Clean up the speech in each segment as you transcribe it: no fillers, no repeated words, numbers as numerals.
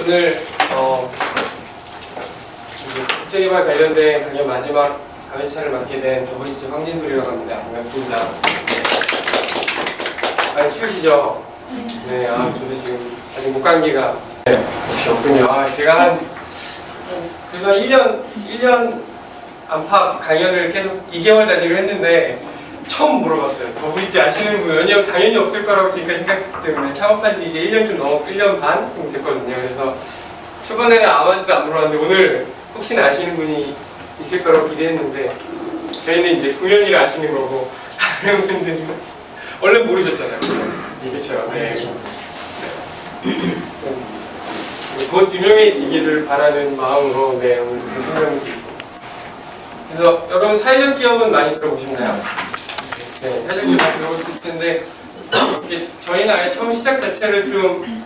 오늘 국제개발 관련된 강연 마지막 4회차를 맡게 된 더블리치 황진솔이라고 합니다. 반갑습니다. 많이 추우시죠? 네, 저도 지금 아직 목감기가 혹시 없군요. 제가 그래서 1년 안팎 강연을 계속 2개월 단위로 했는데 처음 물어봤어요. 더블리치 아시는 분? 왜냐면 당연히 없을 거라고 지금까지 생각했기 때문에 창업한 지 이제 1년 좀 넘었고 1년 반 정도 됐거든요. 그래서 초반에는 아무한테도 안 물어봤는데 오늘 혹시나 아시는 분이 있을 거라고 기대했는데 저희는 이제 공연이라 아시는 거고 다른 분들은 원래 모르셨잖아요. 그렇죠. 네. 곧 유명해지기를 바라는 마음으로 오늘 설명드리고, 그래서 여러분 사회적 기업은 많이 들어보셨나요? 네, 사회적 기업 많이 들어보실 텐데 저희는 아예 처음 시작 자체를 좀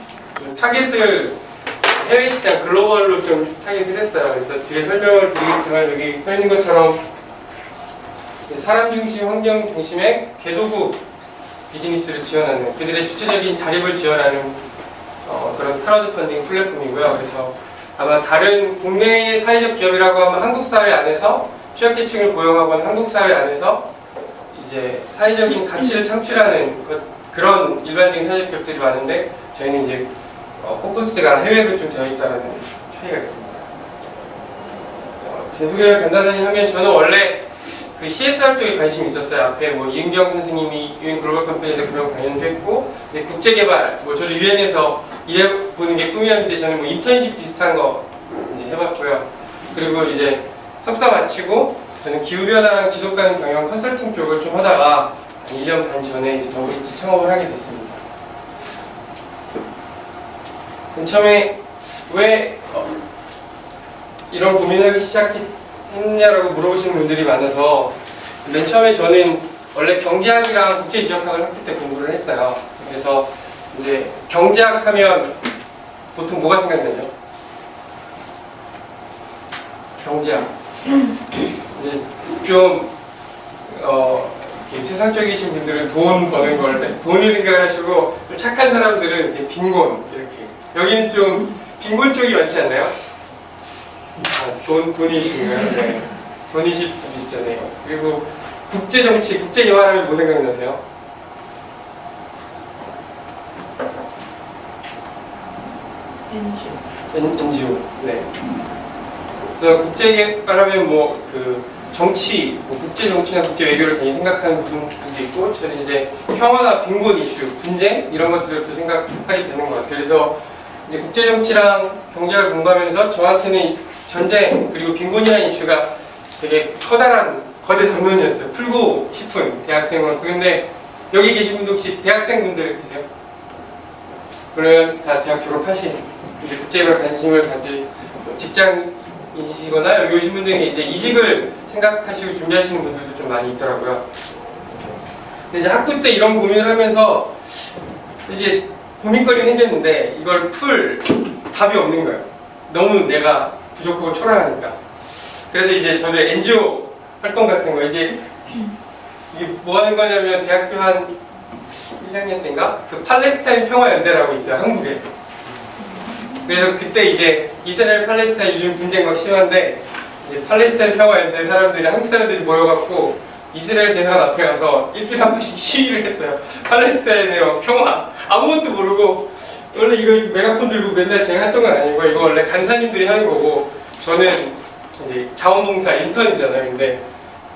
타겟을 해외 시장 글로벌로 좀 타겟을 했어요. 그래서 뒤에 설명을 드리겠지만 여기 써 있는 것처럼 사람 중심, 환경 중심의 개도국 비즈니스를 지원하는, 그들의 주체적인 자립을 지원하는 그런 크라우드 펀딩 플랫폼이고요. 그래서 아마 다른 국내의 사회적 기업이라고 하면 한국 사회 안에서 취약계층을 고용하거나 한국 사회 안에서 이제 사회적인 가치를 창출하는 그런 일반적인 사회적 기업들이 많은데 저희는 이제 포커스가 해외로 좀 되어 있다는 차이가 있습니다. 제 소개를 간단하게 하면 저는 원래 그 CSR 쪽에 관심이 있었어요. 앞에 뭐 이은경 선생님이 UN 글로벌 컴퍼니에서 그런 관련도 했고, 국제개발, 저도 UN에서 일해보는 게 꿈이었는데 저는 뭐 인턴십 비슷한 거 이제 해봤고요. 그리고 이제 석사 마치고 저는 기후변화랑 지속가능 경영 컨설팅 쪽을 좀 하다가 1년 반 전에 이제 더블리치 창업을 하게 됐습니다. 처음에 왜 이런 고민을 하기 시작했냐라고 물어보시는 분들이 많아서, 맨 처음에 저는 원래 경제학이랑 국제지역학을 학교 때 공부를 했어요. 그래서 이제 경제학 하면 보통 뭐가 생각나죠? 경제학. 이제 좀 세상적이신 분들은 돈 버는 걸, 돈을 생각을 하시고, 좀 착한 사람들은 빈곤, 이렇게. 여기는 좀 빈곤 쪽이 많지 않나요? 돈이신가요? 네. 돈이실 수도 있잖아요. 그리고 국제정치, 국제개발하면 뭐 생각나세요? NGO. 네. 그래서 국제개발하면 정치, 국제정치나 국제외교를 굉장히 생각하는 분들도 있고, 저는 이제 평화나 빈곤 이슈, 분쟁 이런 것들도 생각하게 되는 것 같아요. 그래서 이제 국제정치랑 경제를 공부하면서 저한테는 전쟁 그리고 빈곤이라는 이슈가 되게 커다란 거대 담론이었어요. 풀고 싶은 대학생으로서. 근데 여기 계신 분도 혹시 대학생분들 계세요? 그러면 다 대학 졸업하신, 이제 국제개발 관심을 가질 직장인이시거나 여기 오신 분들이 이제 이직을 생각하시고 준비하시는 분들도 좀 많이 있더라고요. 근데 이제 학부 때 이런 고민을 하면서 이게 고민거리가 생겼는데 이걸 풀 답이 없는 거예요. 너무 내가 부족하고 초라하니까. 그래서 이제 저도 NGO 활동 같은 거, 이게 뭐 하는 거냐면 대학교 한 1학년 때인가? 그 팔레스타인 평화연대라고 있어요, 한국에. 그래서 그때 이제 이스라엘 팔레스타인 요즘 분쟁 막 심한데, 이제 팔레스타인 평화연대 사람들이, 한국 사람들이 모여갖고 이스라엘 대사관 앞에 가서 일주일에 한 번씩 시위를 했어요. 팔레스타인의 평화. 아무것도 모르고, 원래 이거 메가폰 들고 맨날 제가 했던 건 아니고, 이거 원래 간사님들이 하는 거고, 저는 이제 자원봉사 인턴이잖아요. 근데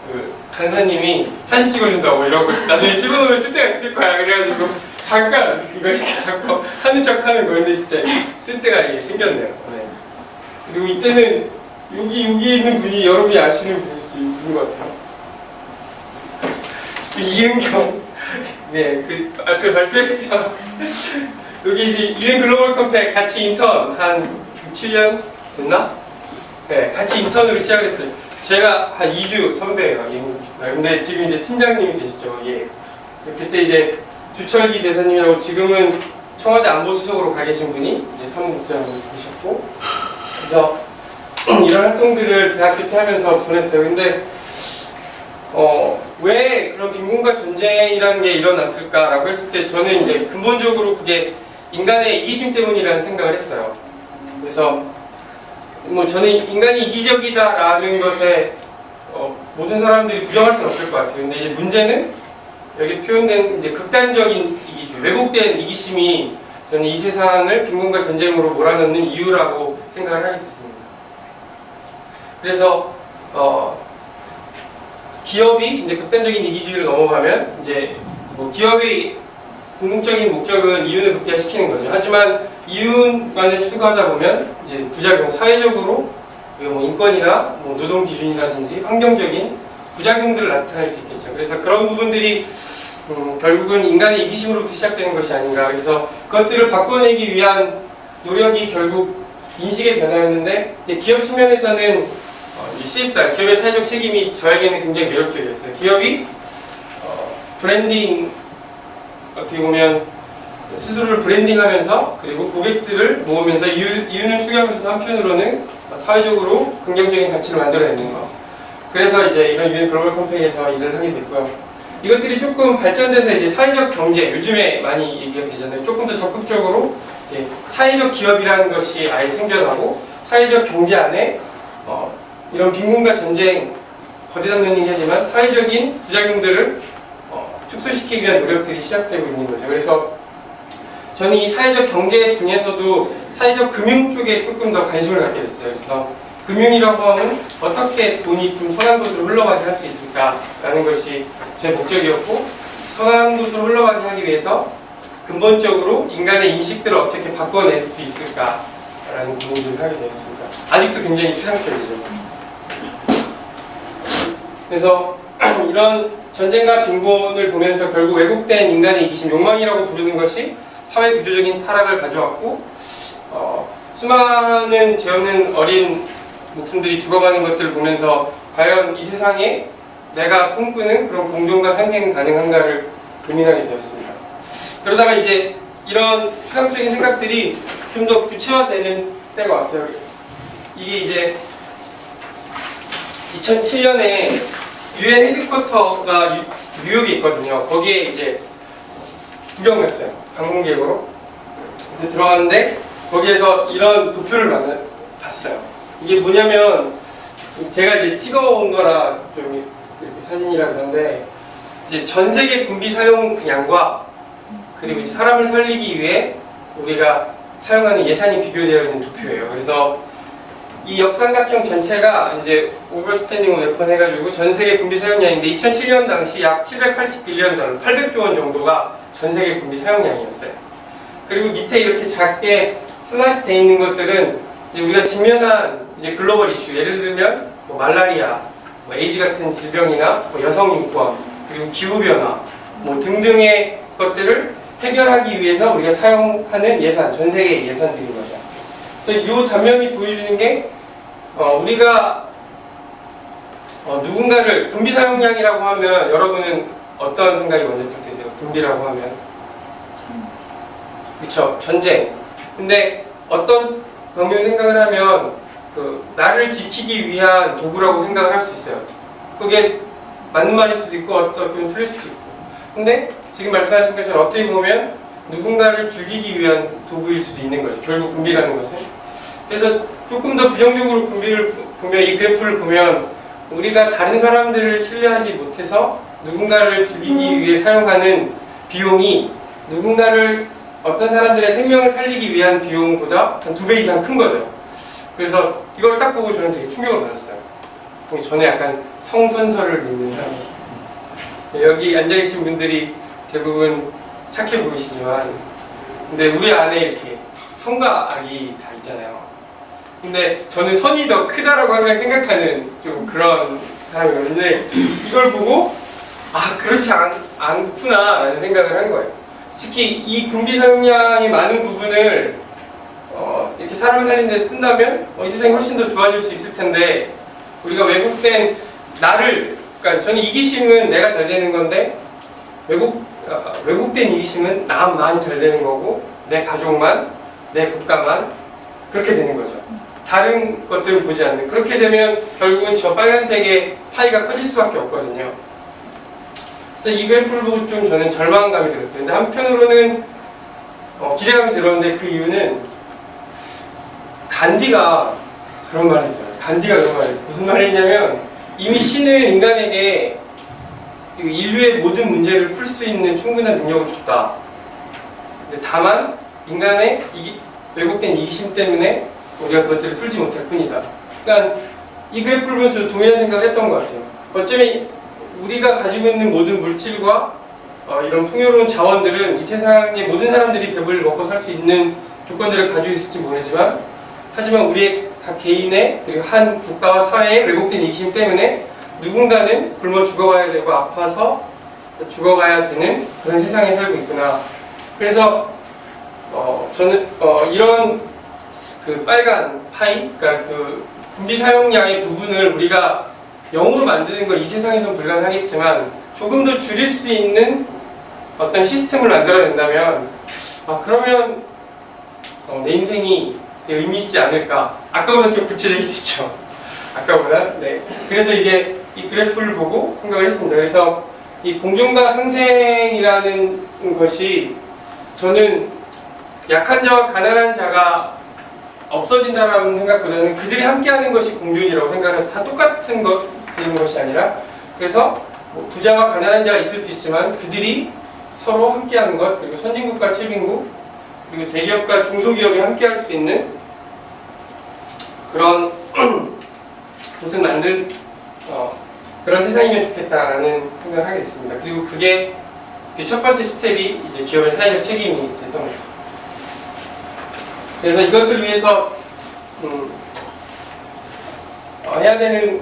그 간사님이 사진 찍어준다고 이러고, 나중에 찍어놓으면 쓸 데가 있을 거야. 그래가지고 잠깐 이거 이렇게 자꾸 하는 척 하는 거였는데 진짜 쓸 데가 이게 생겼네요. 네. 그리고 이때는 여기 있는 분이, 여러분이 아시는 분이지, 누군 것 같아요? 이은경. 네, 그 발표했죠. 여기 이제 UN 글로벌 컴퍼니 같이 인턴 한 7년 됐나? 네, 같이 인턴으로 시작했어요. 제가 한 2주 선배예요. 근데 지금 이제 팀장님이 계시죠. 예. 그때 이제 주철기 대사님이라고, 지금은 청와대 안보수석으로 가 계신 분이 이제 사무국장으로 계셨고, 그래서 이런 활동들을 대학교 때 하면서 보냈어요. 근데 왜 그런 빈곤과 전쟁이라는 게 일어났을까라고 했을 때 저는 이제 근본적으로 그게 인간의 이기심 때문이라는 생각을 했어요. 그래서 뭐 저는 인간이 이기적이다라는 것에 모든 사람들이 부정할 수는 없을 것 같아요. 근데 이제 문제는 여기 표현된 이제 극단적인 이기주의, 왜곡된 이기심이 저는 이 세상을 빈곤과 전쟁으로 몰아넣는 이유라고 생각을 하게 됐습니다. 그래서 기업이 이제 극단적인 이기주의로 넘어가면 이제 뭐 기업의 궁극적인 목적은 이윤을 극대화시키는 거죠. 하지만 이윤만을 추구하다 보면 이제 부작용, 사회적으로 뭐 인권이나 뭐 노동 기준이라든지 환경적인 부작용들을 나타낼 수 있겠죠. 그래서 그런 부분들이 결국은 인간의 이기심으로부터 시작되는 것이 아닌가. 그래서 그것들을 바꿔내기 위한 노력이 결국 인식의 변화였는데 이제 기업 측면에서는 CSR, 기업의 사회적 책임이 저에게는 굉장히 매력적이었어요. 기업이 브랜딩, 어떻게 보면 스스로를 브랜딩하면서 그리고 고객들을 모으면서 이윤을 추구하면서 한편으로는 사회적으로 긍정적인 가치를 만들어내는 거. 그래서 이제 이런 유엔 글로벌 컴퍼니에서 일을 하게 됐고요. 이것들이 조금 발전돼서 이제 사회적 경제, 요즘에 많이 얘기가 되잖아요. 조금 더 적극적으로 이제 사회적 기업이라는 것이 아예 생겨나고 사회적 경제 안에 이런 빈곤과 전쟁, 거대담는 얘기하지만 사회적인 부작용들을 축소시키기 위한 노력들이 시작되고 있는 거죠. 그래서 저는 이 사회적 경제 중에서도 사회적 금융 쪽에 조금 더 관심을 갖게 됐어요. 그래서 금융이라고 하면 어떻게 돈이 좀 선한 곳으로 흘러가게 할 수 있을까라는 것이 제 목적이었고, 선한 곳으로 흘러가게 하기 위해서 근본적으로 인간의 인식들을 어떻게 바꿔낼 수 있을까라는 고민을 하게 되었습니다. 아직도 굉장히 추상적이죠. 그래서 이런 전쟁과 빈곤을 보면서 결국 왜곡된 인간의 이기심, 욕망이라고 부르는 것이 사회 구조적인 타락을 가져왔고, 수많은 죄 없는 어린 목숨들이 죽어가는 것들을 보면서 과연 이 세상에 내가 꿈꾸는 그런 공존과 상생 가능한가를 고민하게 되었습니다. 그러다가 이제 이런 추상적인 생각들이 좀 더 구체화되는 때가 왔어요. 이게 이제 2007년에 유엔 헤드쿼터가 뉴욕에 있거든요. 거기에 이제 구경 갔어요. 방문 계획으로. 그래서 들어갔는데 거기에서 이런 도표를 봤어요. 이게 뭐냐면 제가 이제 찍어온 거라 좀 이렇게 사진이라 그런데 이제 전 세계 군비 사용량과 그리고 이제 사람을 살리기 위해 우리가 사용하는 예산이 비교되어 있는 도표예요. 그래서 이 역삼각형 전체가 이제 오버스탠딩 웨폰 해가지고 전 세계 군비 사용량인데 2007년 당시 약 780빌리언 달러, 800조 원 정도가 전 세계 군비 사용량이었어요. 그리고 밑에 이렇게 작게 슬라이스 돼 있는 것들은 이제 우리가 직면한 이제 글로벌 이슈, 예를 들면 뭐 말라리아, 뭐 에이즈 같은 질병이나 뭐 여성 인권, 그리고 기후 변화, 뭐 등등의 것들을 해결하기 위해서 우리가 사용하는 예산, 전 세계의 예산들인 거죠. 그래서 이 단면이 보여주는 게 우리가 누군가를 군비 사용량이라고 하면 여러분은 어떤 생각이 먼저 드세요? 군비라고 하면 그쵸, 전쟁. 근데 어떤 방면 생각을 하면 나를 지키기 위한 도구라고 생각을 할 수 있어요. 그게 맞는 말일 수도 있고 어떻게 틀릴 수도 있고. 근데 지금 말씀하신 것처럼 어떻게 보면 누군가를 죽이기 위한 도구일 수도 있는 거죠. 결국 군비라는 것은. 그래서 조금 더 부정적으로 군비를 보면, 이 그래프를 보면 우리가 다른 사람들을 신뢰하지 못해서 누군가를 죽이기 위해 사용하는 비용이 누군가를 어떤 사람들의 생명을 살리기 위한 비용보다 한 2배 이상 큰 거죠. 그래서 이걸 딱 보고 저는 되게 충격을 받았어요. 저는 약간 성선설을 믿는 사람. 여기 앉아계신 분들이 대부분 착해 보이시지만 근데 우리 안에 이렇게 선과 악이 다 있잖아요. 근데 저는 선이 더 크다라고 항상 생각하는 좀 그런 사람이거든요. 이걸 보고 그렇지 않구나 라는 생각을 한 거예요. 특히 이 군비 사용량의 많은 부분을 이렇게 사람을 살리는 데 쓴다면 이 세상이 훨씬 더 좋아질 수 있을 텐데, 우리가 왜곡된 나를, 그러니까 저는 이기심은 내가 잘 되는 건데 왜곡된 이기심은 나만 잘 되는 거고 내 가족만, 내 국가만 그렇게 되는 거죠. 다른 것들을 보지 않는. 그렇게 되면 결국은 저 빨간색의 파이가 커질 수밖에 없거든요. 그래서 이 그래프를 보고 좀 저는 절망감이 들었어요. 근데 한편으로는 기대감이 들었는데 그 이유는 간디가 그런 말을 했어요. 간디가 그런 말을 했어요. 무슨 말을 했냐면 이미 신은 인간에게 인류의 모든 문제를 풀 수 있는 충분한 능력을 줬다. 근데 다만 인간의 왜곡된 이기심 때문에 우리가 그것들을 풀지 못할 뿐이다. 그러니까 이 그래프를 보면서 동일한 생각을 했던 것 같아요. 어쩌면 우리가 가지고 있는 모든 물질과 이런 풍요로운 자원들은 이 세상의 모든 사람들이 배불리 먹고 살 수 있는 조건들을 가지고 있을지 모르지만, 하지만 우리의 각 개인의 그리고 한 국가와 사회의 왜곡된 이기심 때문에 누군가는 굶어 죽어가야 되고 아파서 죽어가야 되는 그런 세상에 살고 있구나. 그래서 저는 이런 그 빨간 파이, 그러니까 그 군비 사용량의 부분을 우리가 0으로 만드는 건 이 세상에선 불가능하겠지만 조금 더 줄일 수 있는 어떤 시스템을 만들어낸다면 그러면 내 인생이 되게 의미 있지 않을까. 아까보다 좀 구체적이 됐죠. 아까보다. 네. 그래서 이제 이 그래프를 보고 생각을 했습니다. 그래서 이 공존과 상생이라는 것이 저는 약한 자와 가난한 자가 없어진다라는 생각보다는 그들이 함께하는 것이 공존이라고 생각해요. 다 똑같은 되는 것이 아니라, 그래서 부자와 가난한 자가 있을 수 있지만 그들이 서로 함께하는 것, 그리고 선진국과 최빈국, 그리고 대기업과 중소기업이 함께할 수 있는 그런 곳을 만든 그런 세상이면 좋겠다라는 생각을 하게 됐습니다. 그리고 그게 그 첫 번째 스텝이 이제 기업의 사회적 책임이 됐던 거죠. 그래서 이것을 위해서 해야 되는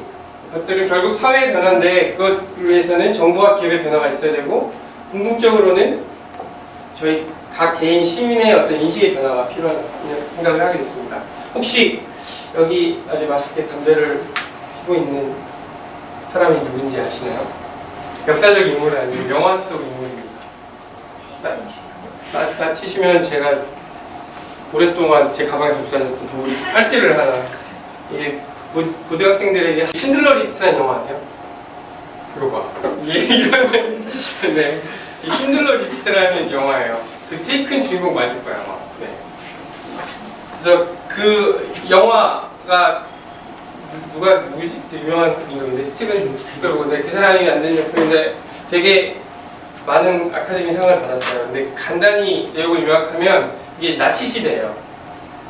것들은 결국 사회의 변화인데, 그것을 위해서는 정부와 기업의 변화가 있어야 되고, 궁극적으로는 저희 각 개인 시민의 어떤 인식의 변화가 필요하다고 생각을 하게 됐습니다. 혹시 여기 아주 맛있게 담배를 피고 있는 사람이 누군지 아시나요? 역사적 인물은 아니고 영화 속 인물입니다. 맞히시면 제가 오랫동안 제 가방에 두고 다녔던 더블 팔찌를 하나. 이게 고등학생들에게 신들러 리스트라는 영화 아세요? 이거 봐. 이런 네, 이 신들러 리스트라는 영화예요. 그 테이큰 주인공 맞을 거야 아마. 네. 그래서 그 영화가 누구지? 유명한 분인데 스티븐 스필버그인데, 그 사람이 만든 작품인데 되게 많은 아카데미 상을 받았어요. 근데 간단히 내용을 요약하면 이게 나치 시대예요.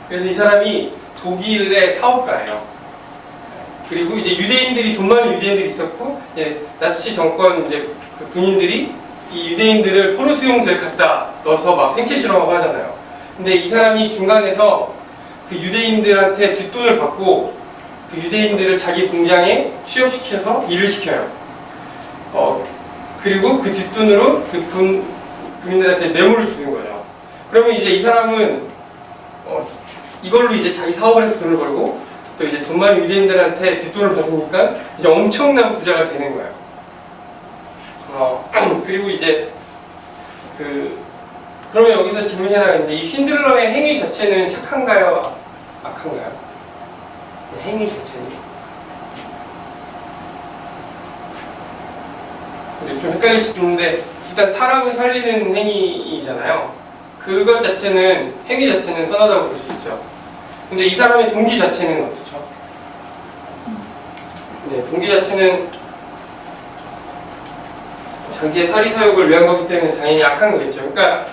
그래서 이 사람이 독일의 사업가예요. 그리고 이제 유대인들이, 돈 많은 유대인들이 있었고, 나치 정권 이제 그 군인들이 이 유대인들을 포로 수용소에 갖다 넣어서 막 생체 실험하고 하잖아요. 근데 이 사람이 중간에서 그 유대인들한테 뒷돈을 받고 그 유대인들을 자기 공장에 취업시켜서 일을 시켜요. 그리고 그 뒷돈으로 그 군인들한테 뇌물을 주는 거예요. 그러면 이제 이 사람은 이걸로 이제 자기 사업을 해서 돈을 벌고, 또 이제 돈 많은 유대인들한테 뒷돈을 받으니까 이제 엄청난 부자가 되는 거예요. 그리고 이제 그러면 여기서 질문이 하나 있는데, 이 쉰들러의 행위 자체는 착한가요? 악한가요? 행위 자체는? 근데 좀 헷갈릴 수 있는데, 일단 사람을 살리는 행위이잖아요. 그것 자체는, 행위 자체는 선하다고 볼 수 있죠. 근데 이 사람의 동기 자체는 어떻죠? 네, 동기 자체는 자기의 사리사욕을 위한 거기 때문에 당연히 악한 거겠죠. 그러니까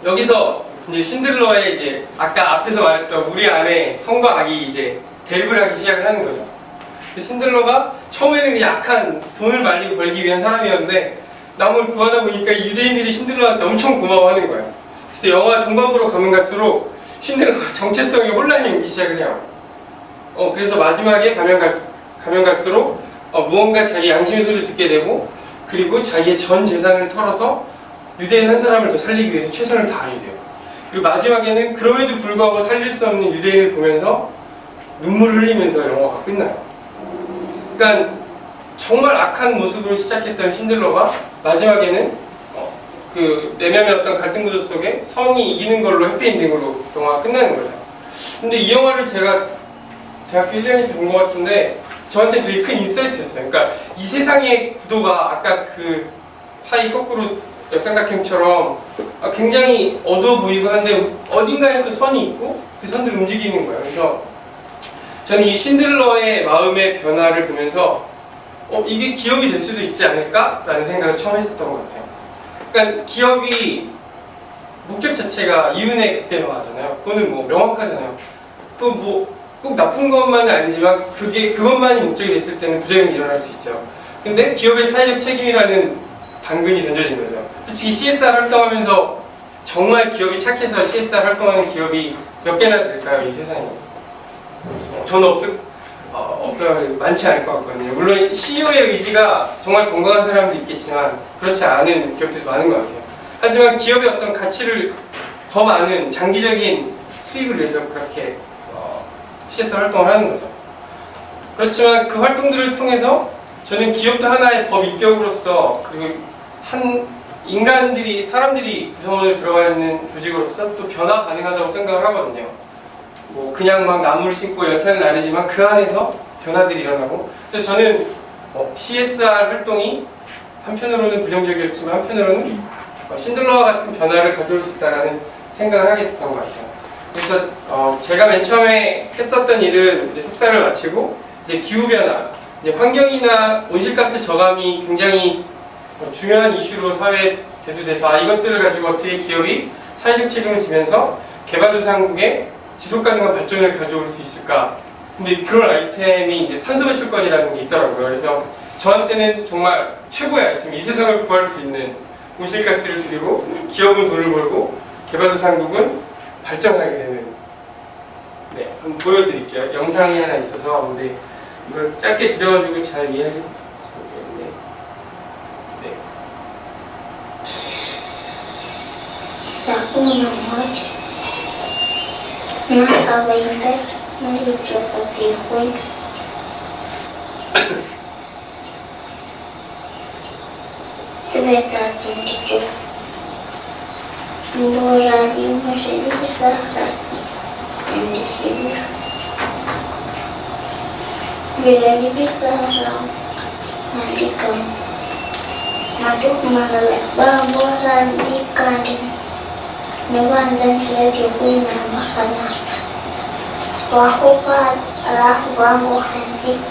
여기서 이제 쉰들러의 이제 아까 앞에서 말했던 우리 안에 성과 악이 이제 대립을 하기 시작을 하는 거죠. 쉰들러가 처음에는 그냥 악한 돈을 말리고 벌기 위한 사람이었는데, 남을 구하다 보니까 이 유대인들이 쉰들러한테 엄청 고마워하는 거예요. 그래서 영화 동반부로 가면 갈수록 쉰들러가 정체성에 혼란이 오기 시작을 해요. 그래서 마지막에 가면 갈수록 무언가 자기 양심의 소리를 듣게 되고, 그리고 자기의 전 재산을 털어서 유대인 한 사람을 더 살리기 위해서 최선을 다하게 돼요. 그리고 마지막에는 그럼에도 불구하고 살릴 수 없는 유대인을 보면서 눈물을 흘리면서 영화가 끝나요. 그러니까 정말 악한 모습으로 시작했던 쉰들러가 마지막에는 그 내면의 어떤 갈등 구조 속에 성이 이기는 걸로 해피엔딩으로 영화가 끝나는 거죠. 근데 이 영화를 제가 대학교 1년에 본 것 같은데 저한테 되게 큰 인사이트였어요. 그러니까 이 세상의 구도가 아까 그 파이 거꾸로 역삼각형처럼 굉장히 어두워 보이고 한데 어딘가에 또 선이 있고 그 선들이 움직이는 거예요. 그래서 저는 이 신들러의 마음의 변화를 보면서 이게 기업이 될 수도 있지 않을까? 라는 생각을 처음 했었던 것 같아요. 그러니까 기업이 목적 자체가 이윤의 극대화잖아요. 그거는 뭐 명확하잖아요. 그 뭐 꼭 나쁜 것만은 아니지만 그것만이 목적이 됐을 때는 부작용이 일어날 수 있죠. 근데 기업의 사회적 책임이라는 당근이 던져진 거죠. 솔직히 CSR 활동하면서 정말 기업이 착해서 CSR 활동하는 기업이 몇 개나 될까요, 이 세상에? 저는 많지 않을 것 같거든요. 물론 CEO의 의지가 정말 건강한 사람도 있겠지만 그렇지 않은 기업들도 많은 것 같아요. 하지만 기업의 어떤 가치를 더 많은 장기적인 수익을 위해서 그렇게 CSR 활동을 하는 거죠. 그렇지만 그 활동들을 통해서 저는 기업도 하나의 법 인격으로서 그리고 사람들이 구성원으로 들어가 있는 조직으로서 또 변화 가능하다고 생각을 하거든요. 뭐 그냥 막 나무를 심고 연탄을 나르지만 그 안에서 변화들이 일어나고. 그래서 저는 CSR 활동이 한편으로는 부정적이었지만 한편으로는 신들러와 같은 변화를 가져올 수 있다는 생각을 하게 됐던 것 같아요. 그래서 제가 맨 처음에 했었던 일은 이제 석사를 마치고 이제 기후변화, 이제 환경이나 온실가스 저감이 굉장히 중요한 이슈로 사회에 대두돼서 이것들을 가지고 어떻게 기업이 사회적 책임을 지면서 개발도상국의 지속가능한 발전을 가져올 수 있을까. 근데 그런 아이템이 이제 탄소 배출권이라는 게 있더라고요. 그래서 저한테는 정말 최고의 아이템, 이 세상을 구할 수 있는 온실가스를 줄이고 기업은 돈을 벌고 개발도상국은 발전하게 되는. 네, 한번 보여드릴게요. 영상이 하나 있어서. 근데 이걸 짧게 줄여가지고 잘 이해하실 수 있겠는데. 네. Sa una noche, una abeja me luchó contigo. Treta tinto. Morali majelisa endeshibia. Bila dibisara masikam. Maduk malala baboran dikandin. Nabanzan tilati kuina makana. Wahupa alahubamu hanzi.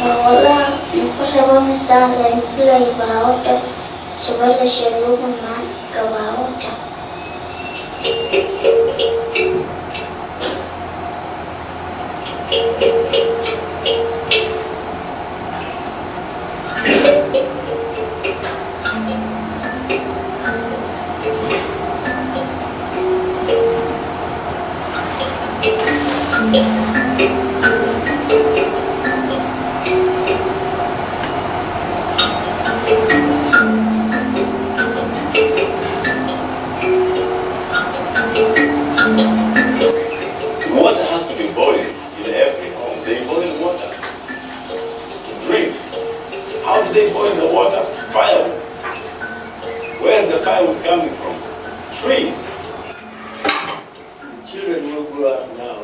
Wala kusaba misala nipila ibaota. Subala sherubu mas kabaota. Water has to be boiled in every home. They boil water to drink. How do they boil the water? Firewood. Where's the firewood coming from? Trees. The children who grow up now,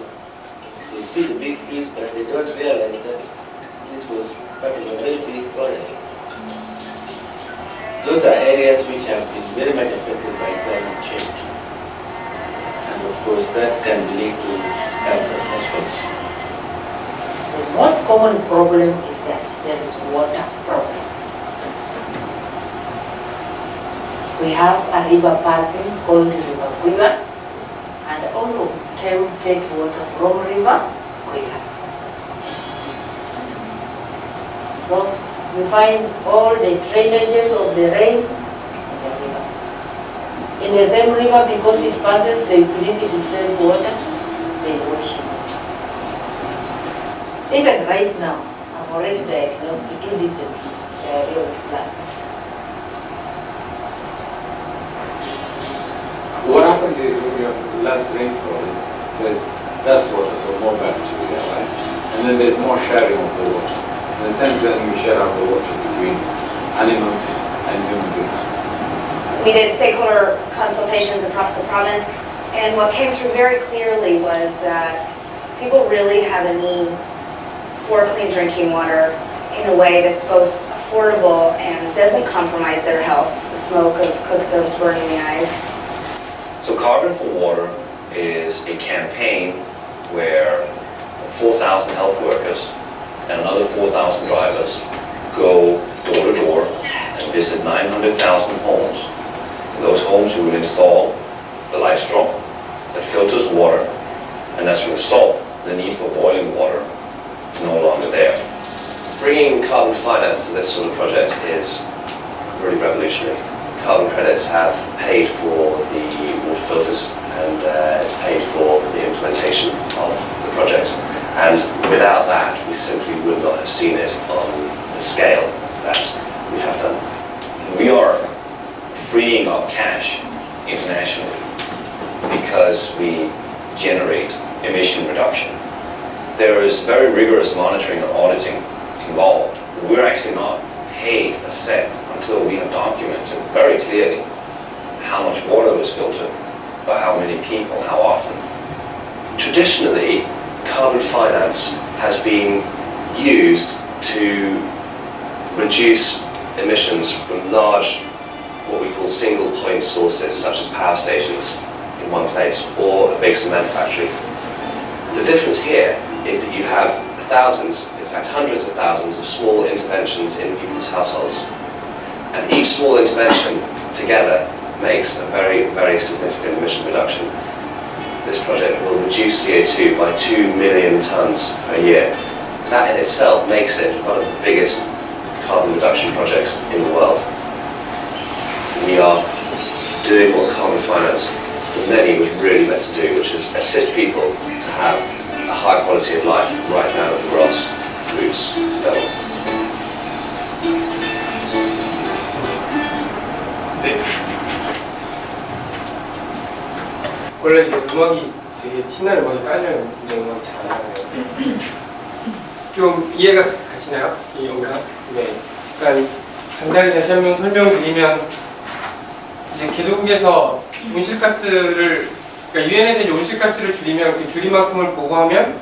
they see the big trees, but they don't realize that this was part of a very big forest. Those are areas which have been very much affected by climate change. And of course, that can lead to health aspects. The most common problem is that there is water problem. We have a river passing called River Quiver, and all of them take water from River Quiver. So we find all the drainages of the rain in the river. In the same river, because it passes, they believe it is safe water, they wash it. Even right now, I've already diagnosed 2 dysentery, diarrhea of blood. What happens is when you have less rainfall, there's less water, so more bacteria, right? And then there's more sharing of the water. In the sense that you share out the water between animals and human beings. We did stakeholder consultations across the province, and what came through very clearly was that people really have a need for clean drinking water in a way that's both affordable and doesn't compromise their health. The smoke of cook serves burning the eyes. So Carbon for Water is a campaign where 4,000 health workers and another 4,000 drivers go door to door and visit 900,000 homes. In those homes we will install the LifeStraw that filters water, and as a result the need for boiling water is no longer there. Bringing carbon finance to this sort of project is really revolutionary. Carbon credits have paid for the water filters and it's paid for the implementation of the project. And without that, we simply would not have seen it on the scale that we have done. We are freeing up cash internationally because we generate emission reduction. There is very rigorous monitoring and auditing involved. We're actually not paid a cent until we have documented very clearly how much water was filtered, by how many people, how often. Traditionally, carbon finance has been used to reduce emissions from large, what we call single point sources, such as power stations in one place, or a big cement factory. The difference here is that you have thousands, in fact hundreds of thousands of small interventions in people's households. And each small intervention together makes a very, very significant emission reduction. This project will reduce CO2 by 2 million tons per year. That in itself makes it one of the biggest carbon reduction projects in the world. We are doing what carbon finance for many was really meant to do, which is assist people to have a high quality of life right down at the grassroots level. 원래 이게 음악이 되게 티나는 음악이 깔려요. 이 음악이 잘 나가요. 좀 이해가 가시나요? 이 음악? 네. 그러니까 간단히 다시 한번 설명드리면 이제 개도국에서 온실가스를 그러니까 유엔에서 이제 온실가스를 줄이면 그 줄인 만큼을 보고하면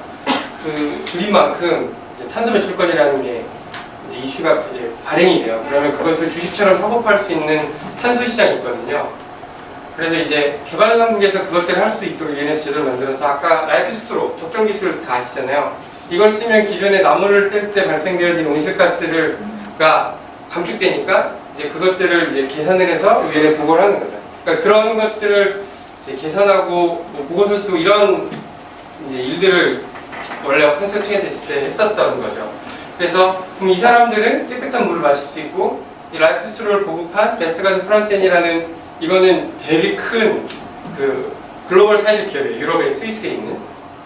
그 줄인 만큼 이제 탄소 배출권이라는 게 이제 이슈가 이제 발행이 돼요. 그러면 그것을 주식처럼 사법할 수 있는 탄소 시장이 있거든요. 그래서 이제 개발당국에서 그것들을 할 수 있도록 유엔에서 제도를 만들어서 아까 라이프스트로 적정 기술 다 아시잖아요. 이걸 쓰면 기존에 나무를 뗄 때 발생되어진 온실가스가 감축되니까 이제 그것들을 이제 계산을 해서 유엔에 보고를 하는 거죠. 그러니까 그런 것들을 이제 계산하고 뭐 보고서 쓰고 이런 이제 일들을 원래 컨설팅에서 있을 때 했었던 거죠. 그래서 그럼 이 사람들은 깨끗한 물을 마실 수 있고 이 라이프스트로를 보급한 베스가드 프란센이라는 이거는 되게 큰 그 글로벌 사실 기업이에요. 유럽의 스위스에 있는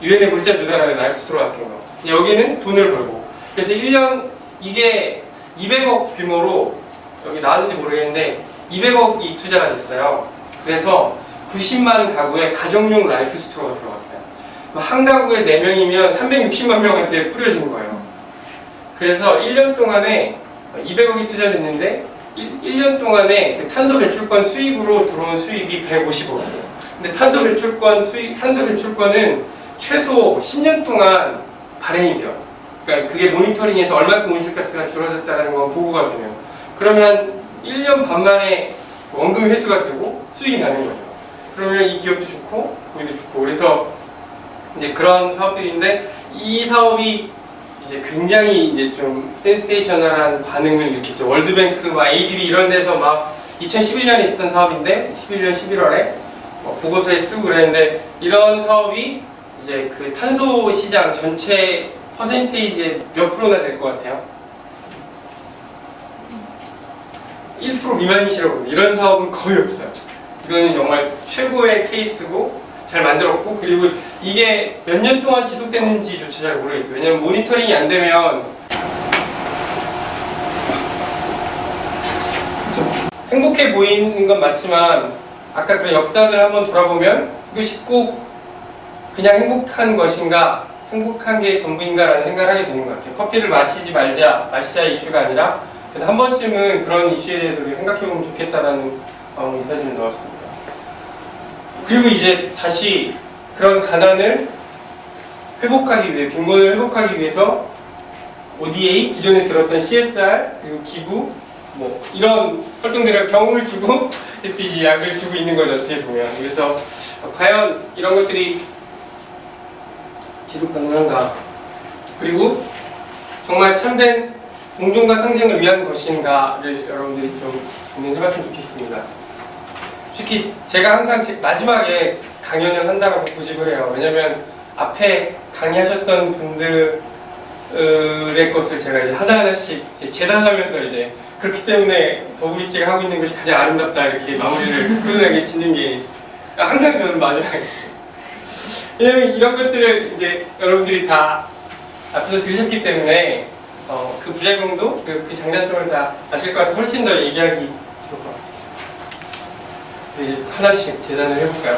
유엔의 물자 조달하는 라이프스트로 같은 거. 여기는 돈을 벌고 그래서 1년 이게 200억 규모로 여기 나왔는지 모르겠는데 200억이 투자가 됐어요. 그래서 90만 가구에 가정용 라이프스트로가 들어갔어요. 한 가구에 4명이면 360만 명한테 뿌려지는 거예요. 그래서 1년 동안에 200억이 투자됐는데 1년 동안에 그 탄소 배출권 수익으로 들어온 수익이 150억이에요. 근데 탄소 배출권은 최소 10년 동안 발행이 돼요. 그러니까 그게 모니터링해서 얼마큼 온실가스가 줄어들었다는 건 보고가 되면 그러면 1년 반 만에 원금 회수가 되고 수익이 나는 거죠. 그러면 이 기업도 좋고 거기도 좋고 그래서 이제 그런 사업들인데 이 사업이 이제 굉장히 이제 좀 센세이셔널한 반응을 일으켰죠. 월드뱅크, ADB 이런 데서 막 2011년에 있었던 사업인데 11년 11월에 보고서에 쓰고 그랬는데 이런 사업이 이제 그 탄소 시장 전체 퍼센테이지의 몇 프로나 될 것 같아요? 1% 미만이시라고 합니다. 이런 사업은 거의 없어요. 이거는 정말 최고의 케이스고 잘 만들었고 그리고 이게 몇 년 동안 지속됐는지조차 잘 모르겠어요. 왜냐면 모니터링이 안 되면 행복해 보이는 건 맞지만 아까 그런 역사를 한번 돌아보면 이것이 꼭 그냥 행복한 것인가 행복한 게 전부인가라는 생각을 하게 되는 것 같아요. 커피를 마시자 이슈가 아니라 한 번쯤은 그런 이슈에 대해서 생각해보면 좋겠다라는 이 사진을 넣었습니다. 그리고 이제 다시 그런 가난을 회복하기 위해, 빈곤을 회복하기 위해서 ODA, 기존에 들었던 CSR, 그리고 기부, 뭐 이런 활동들을 병을 주고 이제 약을 주고 있는 거죠, 어떻게 보면. 그래서 과연 이런 것들이 지속 가능한가? 그리고 정말 참된 공존과 상생을 위한 것인가를 여러분들이 좀 고민해봤으면 좋겠습니다. 특히 제가 항상 마지막에 강연을 한다고 고집을 해요. 왜냐면 앞에 강의하셨던 분들의 것을 제가 이제 하나하나씩 이제 재단하면서 이제 그렇기 때문에 더블리치가 하고 있는 것이 가장 아름답다 이렇게 마무리를 꾸준하게 짓는 게 항상 저는 마지막에. 왜냐면 이런 것들을 이제 여러분들이 다 앞에서 들으셨기 때문에 그 부작용도 그 장단점을 다 아실 것 같아서 훨씬 더 얘기하기 좋을 것 같아요. 그래서 이제 하나씩 재단을 해볼까요?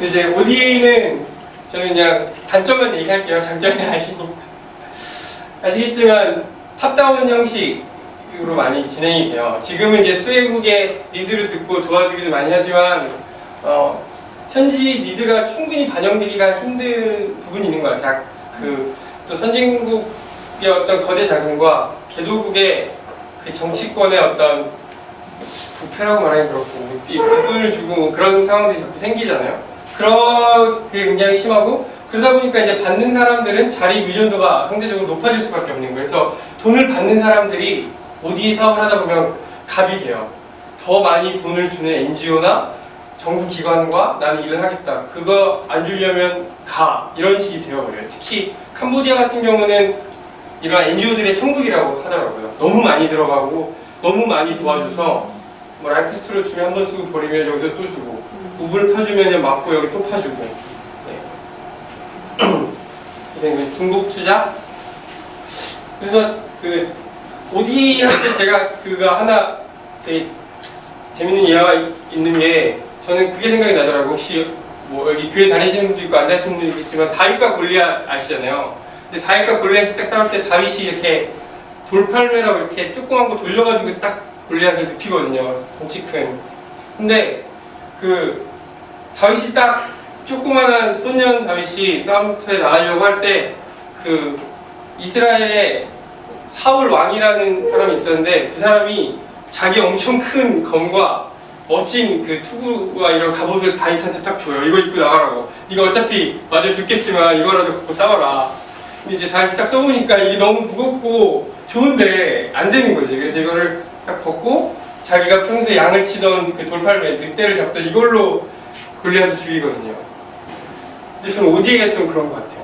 이제 ODA는 저는 그냥 단점만 얘기할게요. 장점은 아시겠지만 탑다운 형식으로 많이 진행이 돼요. 지금은 이제 수혜국의 니드를 듣고 도와주기도 많이 하지만 현지 니드가 충분히 반영되기가 힘든 부분이 있는 것 같아요. 또 선진국의 어떤 거대 자금과 개도국의 그 정치권의 어떤 부패라고 말하기 그렇고 뒷돈을 주고 뭐 그런 상황들이 자꾸 생기잖아요. 그런 게 굉장히 심하고 그러다 보니까 이제 받는 사람들은 자립 의존도가 상대적으로 높아질 수밖에 없는 거예요. 그래서 돈을 받는 사람들이 ODA 사업을 하다 보면 갑이 돼요. 더 많이 돈을 주는 NGO나 정부 기관과 나는 일을 하겠다. 그거 안 주려면 가. 이런 식이 되어버려요. 특히 캄보디아 같은 경우는 이러한 NGO들의 천국이라고 하더라고요. 너무 많이 들어가고 너무 많이 도와줘서 뭐 라이프스트로 주면 한 번 쓰고 버리면 여기서 또 주고 우불 파주면 맞고 여기 또 파주고 네. 중복 투자. 그래서 그 ODA 할 때 제가 그거 하나 되게 재밌는 예화가 있는 게 저는 그게 생각이 나더라고요. 혹시 뭐 여기 교회 다니시는 분도 있고 안 다니시는 분도 있겠지만 다윗과 골리앗 아시잖아요. 근데 다윗과 골리앗이 딱 싸울 때 다윗이 이렇게 돌팔매라고 이렇게 조그만 거 돌려가지고 딱 골리앗을 눕히거든요. 덩치 큰. 근데 그 다윗이 딱 조그만한 소년 다윗이 싸움터에 나가려고 할 때 그 이스라엘의 사울 왕이라는 사람이 있었는데 그 사람이 자기 엄청 큰 검과 멋진 그 투구와 이런 갑옷을 다윗한테 딱 줘요. 이거 입고 나가라고. 네가 어차피 맞아 죽겠지만 이거라도 갖고 싸워라. 근데 이제 다윗이 딱 써보니까 이게 너무 무겁고 좋은데 안 되는 거지. 그래서 이거를 딱 벗고 자기가 평소에 양을 치던 그 돌팔매 늑대를 잡던 이걸로 골리앗을 죽이거든요. 근데 저는 ODA가 좀 그런 것 같아요.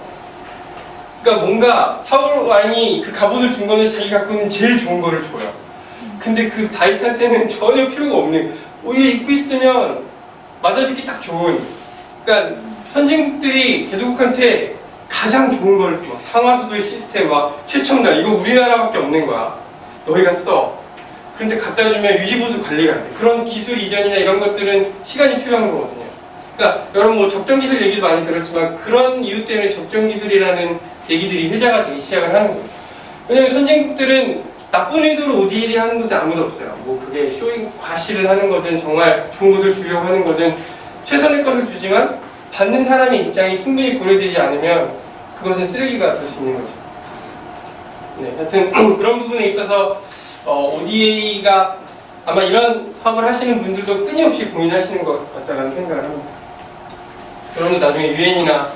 그러니까 뭔가 사울 왕이 그 갑옷을 준 거는 자기 갖고 있는 제일 좋은 거를 줘요. 근데 그 다윗한테는 전혀 필요가 없는, 오히려 입고 있으면 맞아주기 딱 좋은. 그러니까 선진국들이 개도국한테 가장 좋은 걸 막 상하수도 시스템 막 최첨단 이거 우리나라밖에 없는 거야. 너희가 써. 그런데 갖다 주면 유지보수 관리가 안 돼. 그런 기술 이전이나 이런 것들은 시간이 필요한 거거든요. 그러니까 여러분 뭐 적정기술 얘기도 많이 들었지만 그런 이유 때문에 적정기술이라는 얘기들이 회자가 되기 시작을 하는 거예요. 왜냐면 선진국들은 나쁜 의도로 ODA 하는 곳에 아무도 없어요. 뭐 그게 쇼잉 과시를 하는 거든 정말 좋은 것을 주려고 하는 거든 최선의 것을 주지만 받는 사람의 입장이 충분히 고려되지 않으면 그것은 쓰레기가 될 수 있는 거죠. 네, 하여튼 그런 부분에 있어서 ODA가 아마 이런 사업을 하시는 분들도 끊임없이 고민하시는 것 같다는 생각을 합니다. 여러분도 나중에 유엔이나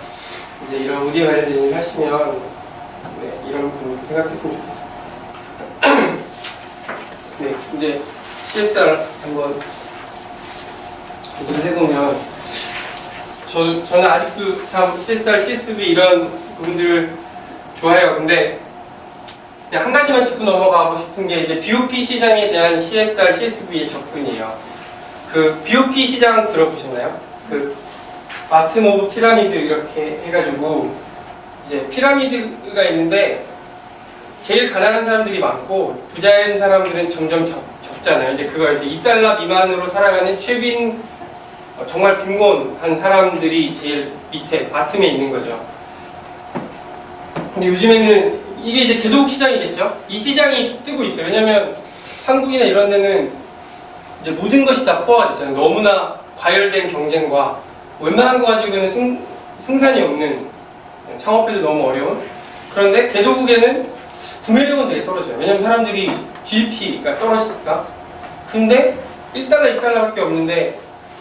이제 이런 ODA 관련된 일을 하시면 네, 이런 부분을 생각했으면 좋겠습니다. 네, 이제 CSR 한번 얘기를 해보면 저는 아직도 참 CSR, CSV 이런 부분들을 좋아해요. 근데 그냥 한 가지만 짚고 넘어가고 싶은 게 이제 BOP 시장에 대한 CSR, CSV의 접근이에요. 그 BOP 시장 들어보셨나요? 그 바텀 오브 피라미드 이렇게 해가지고 이제 피라미드가 있는데 제일 가난한 사람들이 많고 부자인 사람들은 점점 적잖아요. 이제 그거에서 $2 미만으로 살아가는 최빈 정말 빈곤한 사람들이 제일 밑에 바텀에 있는 거죠. 근데 요즘에는 이게 이제 개도국 시장이겠죠. 이 시장이 뜨고 있어요. 왜냐면 한국이나 이런 데는 이제 모든 것이 다 포화가 됐잖아요. 너무나 과열된 경쟁과 웬만한 거 가지고는 승산이 없는, 창업해도 너무 어려운 그런데 개도국에는 구매력은 되게 떨어져요. 왜냐면 사람들이 GDP가 떨어지니까. 근데 1달러, 2달러밖에 없는데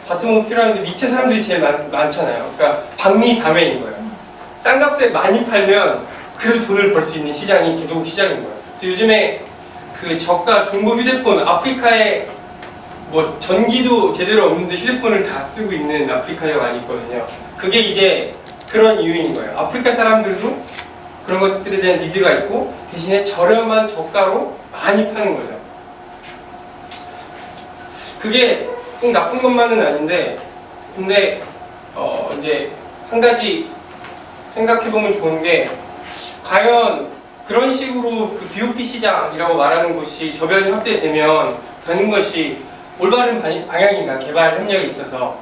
바트목이 필요한데 밑에 사람들이 제일 많잖아요. 그러니까 박리다매인 거예요. 싼 값에 많이 팔면 그래도 돈을 벌 수 있는 시장이 개도국 시장인 거예요. 그래서 요즘에 그 저가 중고 휴대폰, 아프리카에 뭐 전기도 제대로 없는데 휴대폰을 다 쓰고 있는 아프리카가 많이 있거든요. 그게 이제 그런 이유인 거예요. 아프리카 사람들도 그런 것들에 대한 니드가 있고 대신에 저렴한 저가로 많이 파는 거죠. 그게 꼭 나쁜 것만은 아닌데, 근데 이제 한 가지 생각해보면 좋은 게, 과연 그런 식으로 그 BOP 시장이라고 말하는 곳이 저변이 확대되면 되는 것이 올바른 방향인가, 개발 협력에 있어서.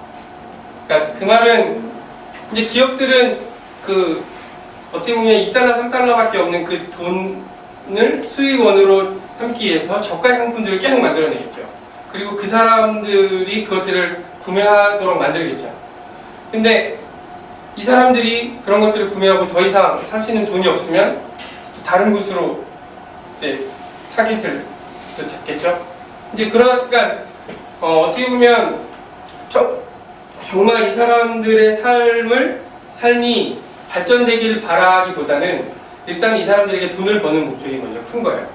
그러니까 그 말은 이제 기업들은 그 어떻게 보면 2달러, 3달러밖에 없는 그 돈을 수익원으로 삼기 위해서 저가 상품들을 계속 만들어내겠죠. 그리고 그 사람들이 그것들을 구매하도록 만들겠죠. 근데 이 사람들이 그런 것들을 구매하고 더 이상 살 수 있는 돈이 없으면 또 다른 곳으로 이제 타깃을 또 잡겠죠. 이제 그러니까 어떻게 보면 정말 이 사람들의 삶이 발전되길 바라기보다는 일단 이 사람들에게 돈을 버는 목적이 먼저 큰 거예요.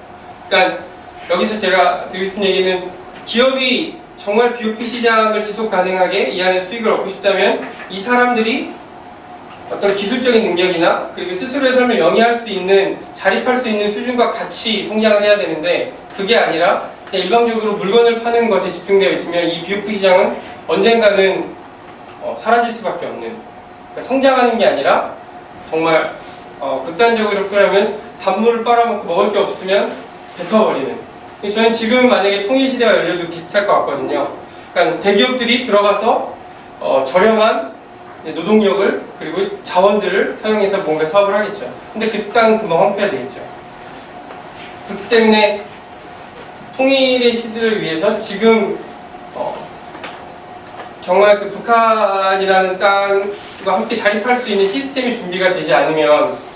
그러니까 여기서 제가 드리고 싶은 얘기는, 기업이 정말 BOP 시장을 지속 가능하게 이 안에 수익을 얻고 싶다면 이 사람들이 어떤 기술적인 능력이나 그리고 스스로의 삶을 영위할 수 있는, 자립할 수 있는 수준과 같이 성장을 해야 되는데, 그게 아니라 그냥 일방적으로 물건을 파는 것에 집중되어 있으면 이 BOP 시장은 언젠가는 사라질 수밖에 없는, 그러니까 성장하는 게 아니라 정말 극단적으로 표현하면 단물을 빨아먹고 먹을 게 없으면 뱉어버리는. 저는 지금 만약에 통일시대가 열려도 비슷할 것 같거든요. 그러니까 대기업들이 들어가서 저렴한 노동력을 그리고 자원들을 사용해서 뭔가 사업을 하겠죠. 근데 그 땅은 금방 황폐화 되겠죠. 그렇기 때문에 통일의 시대를 위해서 지금 정말 그 북한이라는 땅과 함께 자립할 수 있는 시스템이 준비가 되지 않으면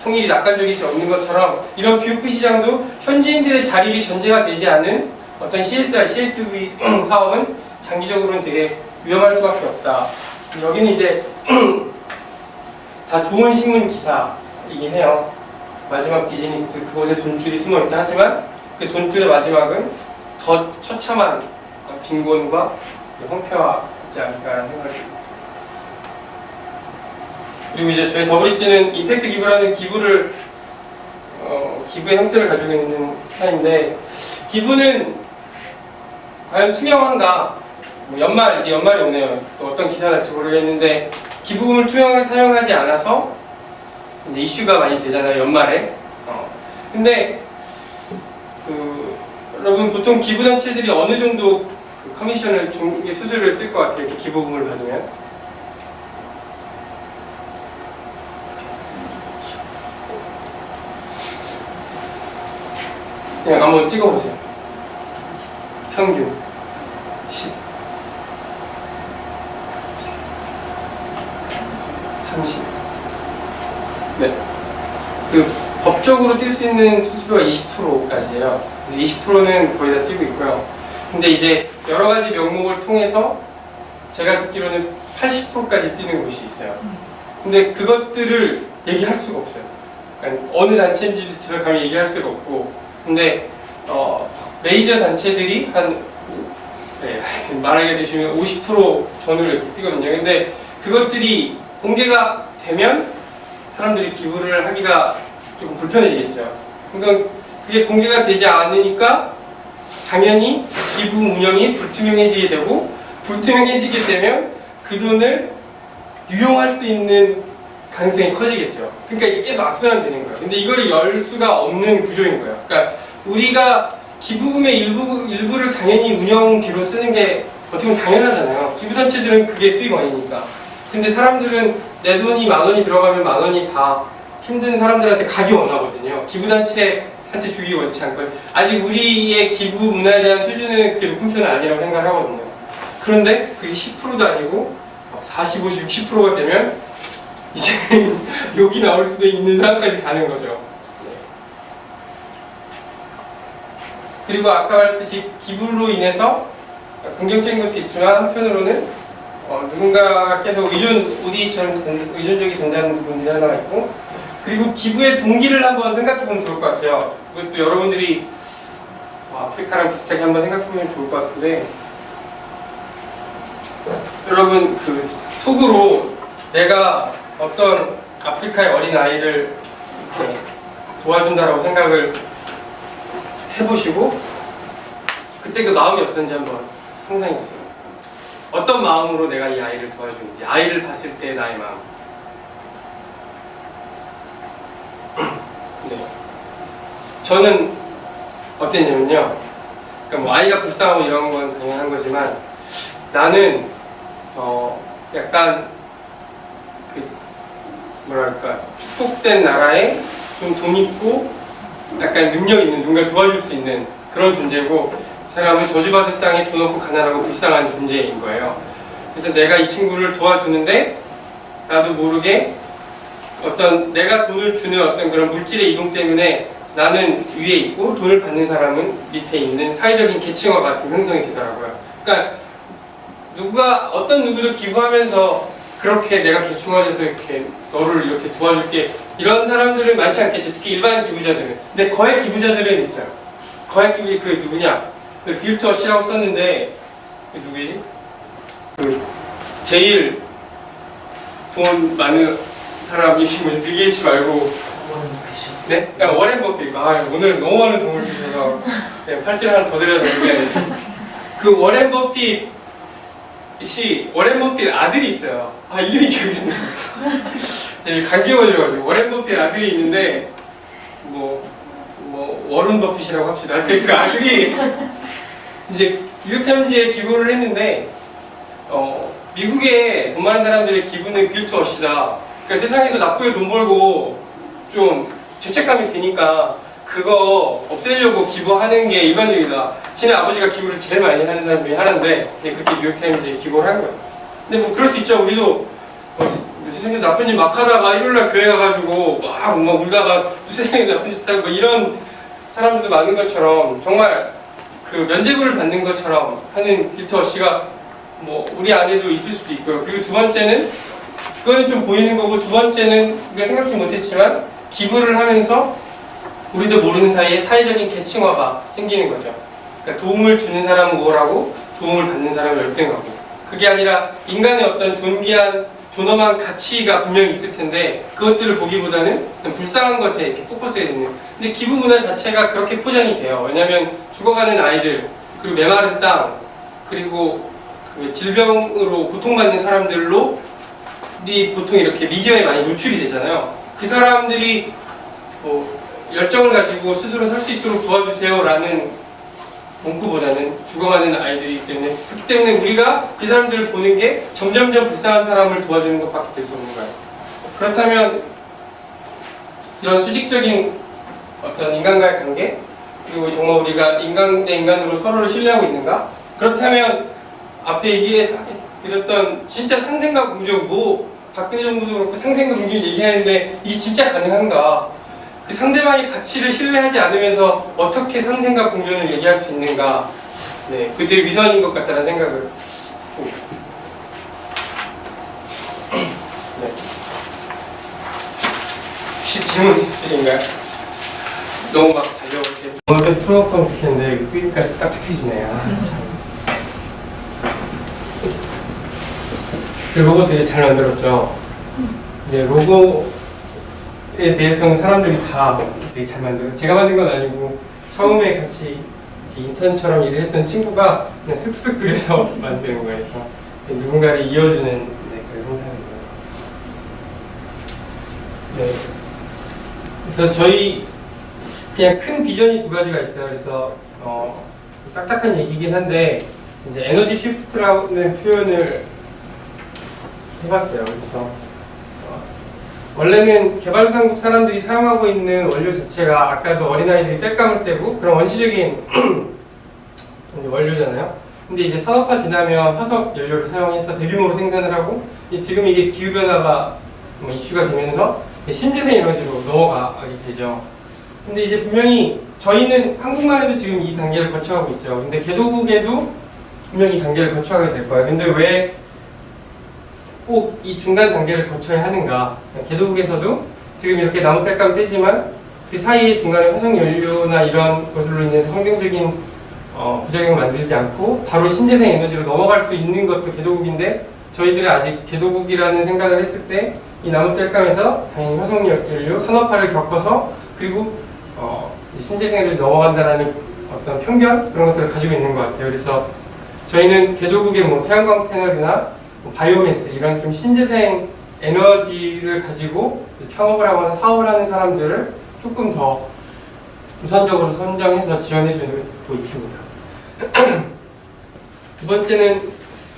통일이 낙관적이지 않는 것처럼 이런 BOP 시장도 현지인들의 자립이 전제가 되지 않은 어떤 CSR, CSV 사업은 장기적으로는 되게 위험할 수밖에 없다. 여기는 이제 다 좋은 신문 기사이긴 해요. 마지막 비즈니스, 그곳에 돈줄이 숨어있다 하지만 그 돈줄의 마지막은 더 처참한 빈곤과 황폐화이지 않을까라는 생각을 했습니다. 그리고 이제 저희 더블리지는 임팩트 기부라는 기부의 형태를 가지고 있는 회사인데, 기부는 과연 투명한가? 이제 연말이 오네요. 또 어떤 기사 날지 모르겠는데, 기부금을 투명하게 사용하지 않아서 이제 이슈가 많이 되잖아요, 연말에. 근데 여러분 보통 기부단체들이 어느 정도 커미션을 수수료를 뜰 것 같아요, 이렇게 기부금을 받으면. 그냥 한번 찍어보세요. 평균 10, 30. 네. 그 법적으로 뛸 수 있는 수수료가 20%까지예요. 20%는 거의 다 뛰고 있고요. 근데 이제 여러 가지 명목을 통해서 제가 듣기로는 80%까지 뛰는 곳이 있어요. 근데 그것들을 얘기할 수가 없어요. 그러니까 어느 단체인지도 지적하면 얘기할 수가 없고. 근데 메이저 단체들이 하여튼 말하게 되시면 50% 전후를 이렇게 뛰거든요. 근데 그것들이 공개가 되면 사람들이 기부를 하기가 조금 불편해지겠죠. 그러니까 그게 공개가 되지 않으니까 당연히 기부 운영이 불투명해지게 되고, 불투명해지게 되면 그 돈을 유용할 수 있는 가능성이 커지겠죠. 그러니까 이게 계속 악순환되는 거예요. 근데 이걸 열 수가 없는 구조인 거예요. 그러니까 우리가 기부금의 일부를 당연히 운영비로 쓰는 게 어떻게 보면 당연하잖아요. 기부단체들은 그게 수익원이니까. 근데 사람들은 내 돈이 10,000원이 들어가면 10,000원이 다 힘든 사람들한테 가기 원하거든요. 기부단체한테 주기 원치 않고. 아직 우리의 기부 문화에 대한 수준은 그렇게 높은 편은 아니라고 생각을 하거든요. 그런데 그게 10%도 아니고 40, 50, 60%가 되면 이제 욕이 나올 수도 있는 상황까지 가는 거죠. 네. 그리고 아까 말했듯이 기부로 인해서 긍정적인 것도 있지만 한편으로는 누군가 계속 OD처럼 의존적이 된다는 부분이 하나가 있고, 그리고 기부의 동기를 한번 생각해보면 좋을 것 같아요. 그것도 여러분들이 아프리카랑 비슷하게 한번 생각해보면 좋을 것 같은데, 여러분 그 속으로 내가 어떤 아프리카의 어린 아이를 이렇게 도와준다라고 생각을 해보시고 그때 그 마음이 어떤지 한번 상상해보세요. 어떤 마음으로 내가 이 아이를 도와주는지, 아이를 봤을 때 나의 마음. 네. 저는 어땠냐면요. 그러니까 뭐 아이가 불쌍하고 이런 건 당연한 거지만 나는 약간 그 뭐랄까 축복된 나라에 좀 돈 있고 약간 능력 있는 누군가를 도와줄 수 있는 그런 존재고, 이 사람은 저주받은 땅에 돈 없고 가난하고 불쌍한 존재인 거예요. 그래서 내가 이 친구를 도와주는데 나도 모르게 어떤 내가 돈을 주는 어떤 그런 물질의 이동 때문에 나는 위에 있고 돈을 받는 사람은 밑에 있는 사회적인 계층화가 좀 형성이 되더라고요. 그러니까 어떤 누구도 기부하면서 그렇게 내가 계층화돼서 이렇게 너를 이렇게 도와줄게 이런 사람들은 많지 않겠죠. 특히 일반 기부자들은. 근데 거액 기부자들은 있어요. 거액 기부 그 누구냐? 그 빌터 씨라고 썼는데 그 누구지? 그 제일 돈 많은 사람이 뭐지? 빌 게이츠 말고 네? 그러니까 워렌 버핏. 오늘 너무 많은 도움을 주셔서 팔찌를 하나 더 드려야 되는데 그 워렌 버핏 아들이 있어요. 이름이 기억이 안 나요. 감기 걸려가지고 워렌 버핏 아들이 있는데 뭐 워런 버핏이라고 합시다. 하여튼 그 아들이 이제 뉴욕타임즈에 기부를 했는데 미국의 돈 많은 사람들의 기부는 빌트워시다. 그러니까 세상에서 나쁘게 돈 벌고 좀 죄책감이 드니까 그거 없애려고 기부하는 게 일반적이다. 지네 아버지가 기부를 제일 많이 하는 사람 중에 하나인데 그렇게 뉴욕타임즈에 기부를 한 거예요. 근데 뭐 그럴 수 있죠. 우리도 세상에서 나쁜 짓 막 하다가 일요일날 교회 가가지고 막 울다가 또 세상에서 나쁜 짓 하고 뭐 이런 사람들도 많은 것처럼 정말 그 면죄부를 받는 것처럼 하는 빌터 씨가 뭐 우리 안에도 있을 수도 있고요. 그리고 두 번째는 그거는 좀 보이는 거고, 두 번째는 우리가 생각지 못했지만 기부를 하면서 우리도 모르는 사이에 사회적인 계층화가 생기는 거죠. 그러니까 도움을 주는 사람은 우월하고 도움을 받는 사람은 열등하고, 그게 아니라 인간의 어떤 존엄한 가치가 분명히 있을 텐데 그것들을 보기보다는 불쌍한 것에 이렇게 포커스해야 되는. 근데 기부 문화 자체가 그렇게 포장이 돼요. 왜냐하면 죽어가는 아이들, 그리고 메마른 땅, 그리고 그 질병으로 고통받는 사람들로 보통 이렇게 미디어에 많이 노출이 되잖아요. 그 사람들이 열정을 가지고 스스로 살 수 있도록 도와주세요라는 문구보다는 죽어가는 아이들이기 때문에, 그렇기 때문에 우리가 그 사람들을 보는 게 점점점 불쌍한 사람을 도와주는 것밖에 될 수 없는 거예요. 그렇다면 이런 수직적인 어떤 인간과의 관계, 그리고 정말 우리가 인간 대 인간으로 서로를 신뢰하고 있는가? 그렇다면 앞에 얘기해드렸던 진짜 상생과 공존, 박근혜 정부도 그렇고 상생과 공존 얘기하는데 이게 진짜 가능한가? 그 상대방의 가치를 신뢰하지 않으면서 어떻게 상생과 공존을 얘기할 수 있는가? 네, 그게 되게 위선인 것 같다는 생각을 했습니다. 네. 혹시 질문 있으신가요? 너무 막 달려오세요. 오늘 풀어놓고 그렇겠는데 삐까지 딱딱해지네요. 그 로고 되게 잘 만들었죠? 네, 로고에 대해서는 사람들이 다 되게 잘 만들어요. 제가 만든 건 아니고 처음에 같이 인턴처럼 일을 했던 친구가 그냥 쓱쓱 그려서 만드는 거였어. 누군가를 이어주는 그런 형상이에요. 네. 그래서 저희 그냥 큰 비전이 두 가지가 있어요. 그래서 딱딱한 얘기긴 한데 이제 에너지 시프트라는 표현을 해봤어요. 그래서 원래는 개발도상국 사람들이 사용하고 있는 원료 자체가 아까도 어린아이들이 땔감을 떼고 그런 원시적인 원료잖아요. 근데 이제 산업화 지나면 화석 연료를 사용해서 대규모로 생산을 하고 지금 이게 기후변화가 뭐 이슈가 되면서 신재생 에너지로 넘어가게 되죠. 근데 이제 분명히 저희는 한국만 해도 지금 이 단계를 거쳐가고 있죠. 근데 개도국에도 분명히 이 단계를 거쳐가게 될 거예요. 근데 왜 꼭 이 중간 단계를 거쳐야 하는가? 개도국에서도 지금 이렇게 나무 땔감 떼지만 그 사이에 중간에 화석연료나 이런 것들로 인해서 환경적인 부작용을 만들지 않고 바로 신재생 에너지로 넘어갈 수 있는 것도 개도국인데 저희들은 아직 개도국이라는 생각을 했을 때 이 나무 땔감에서 당연히 화석연료 산업화를 겪어서 그리고 신재생 에너지 넘어간다라는 어떤 편견 그런 것들을 가지고 있는 것 같아요. 그래서 저희는 개도국의 뭐 태양광 패널이나 뭐 바이오매스 이런 좀 신재생 에너지를 가지고 창업을 하거나 사업을 하는 사람들을 조금 더 우선적으로 선정해서 지원해주고 있습니다. 두 번째는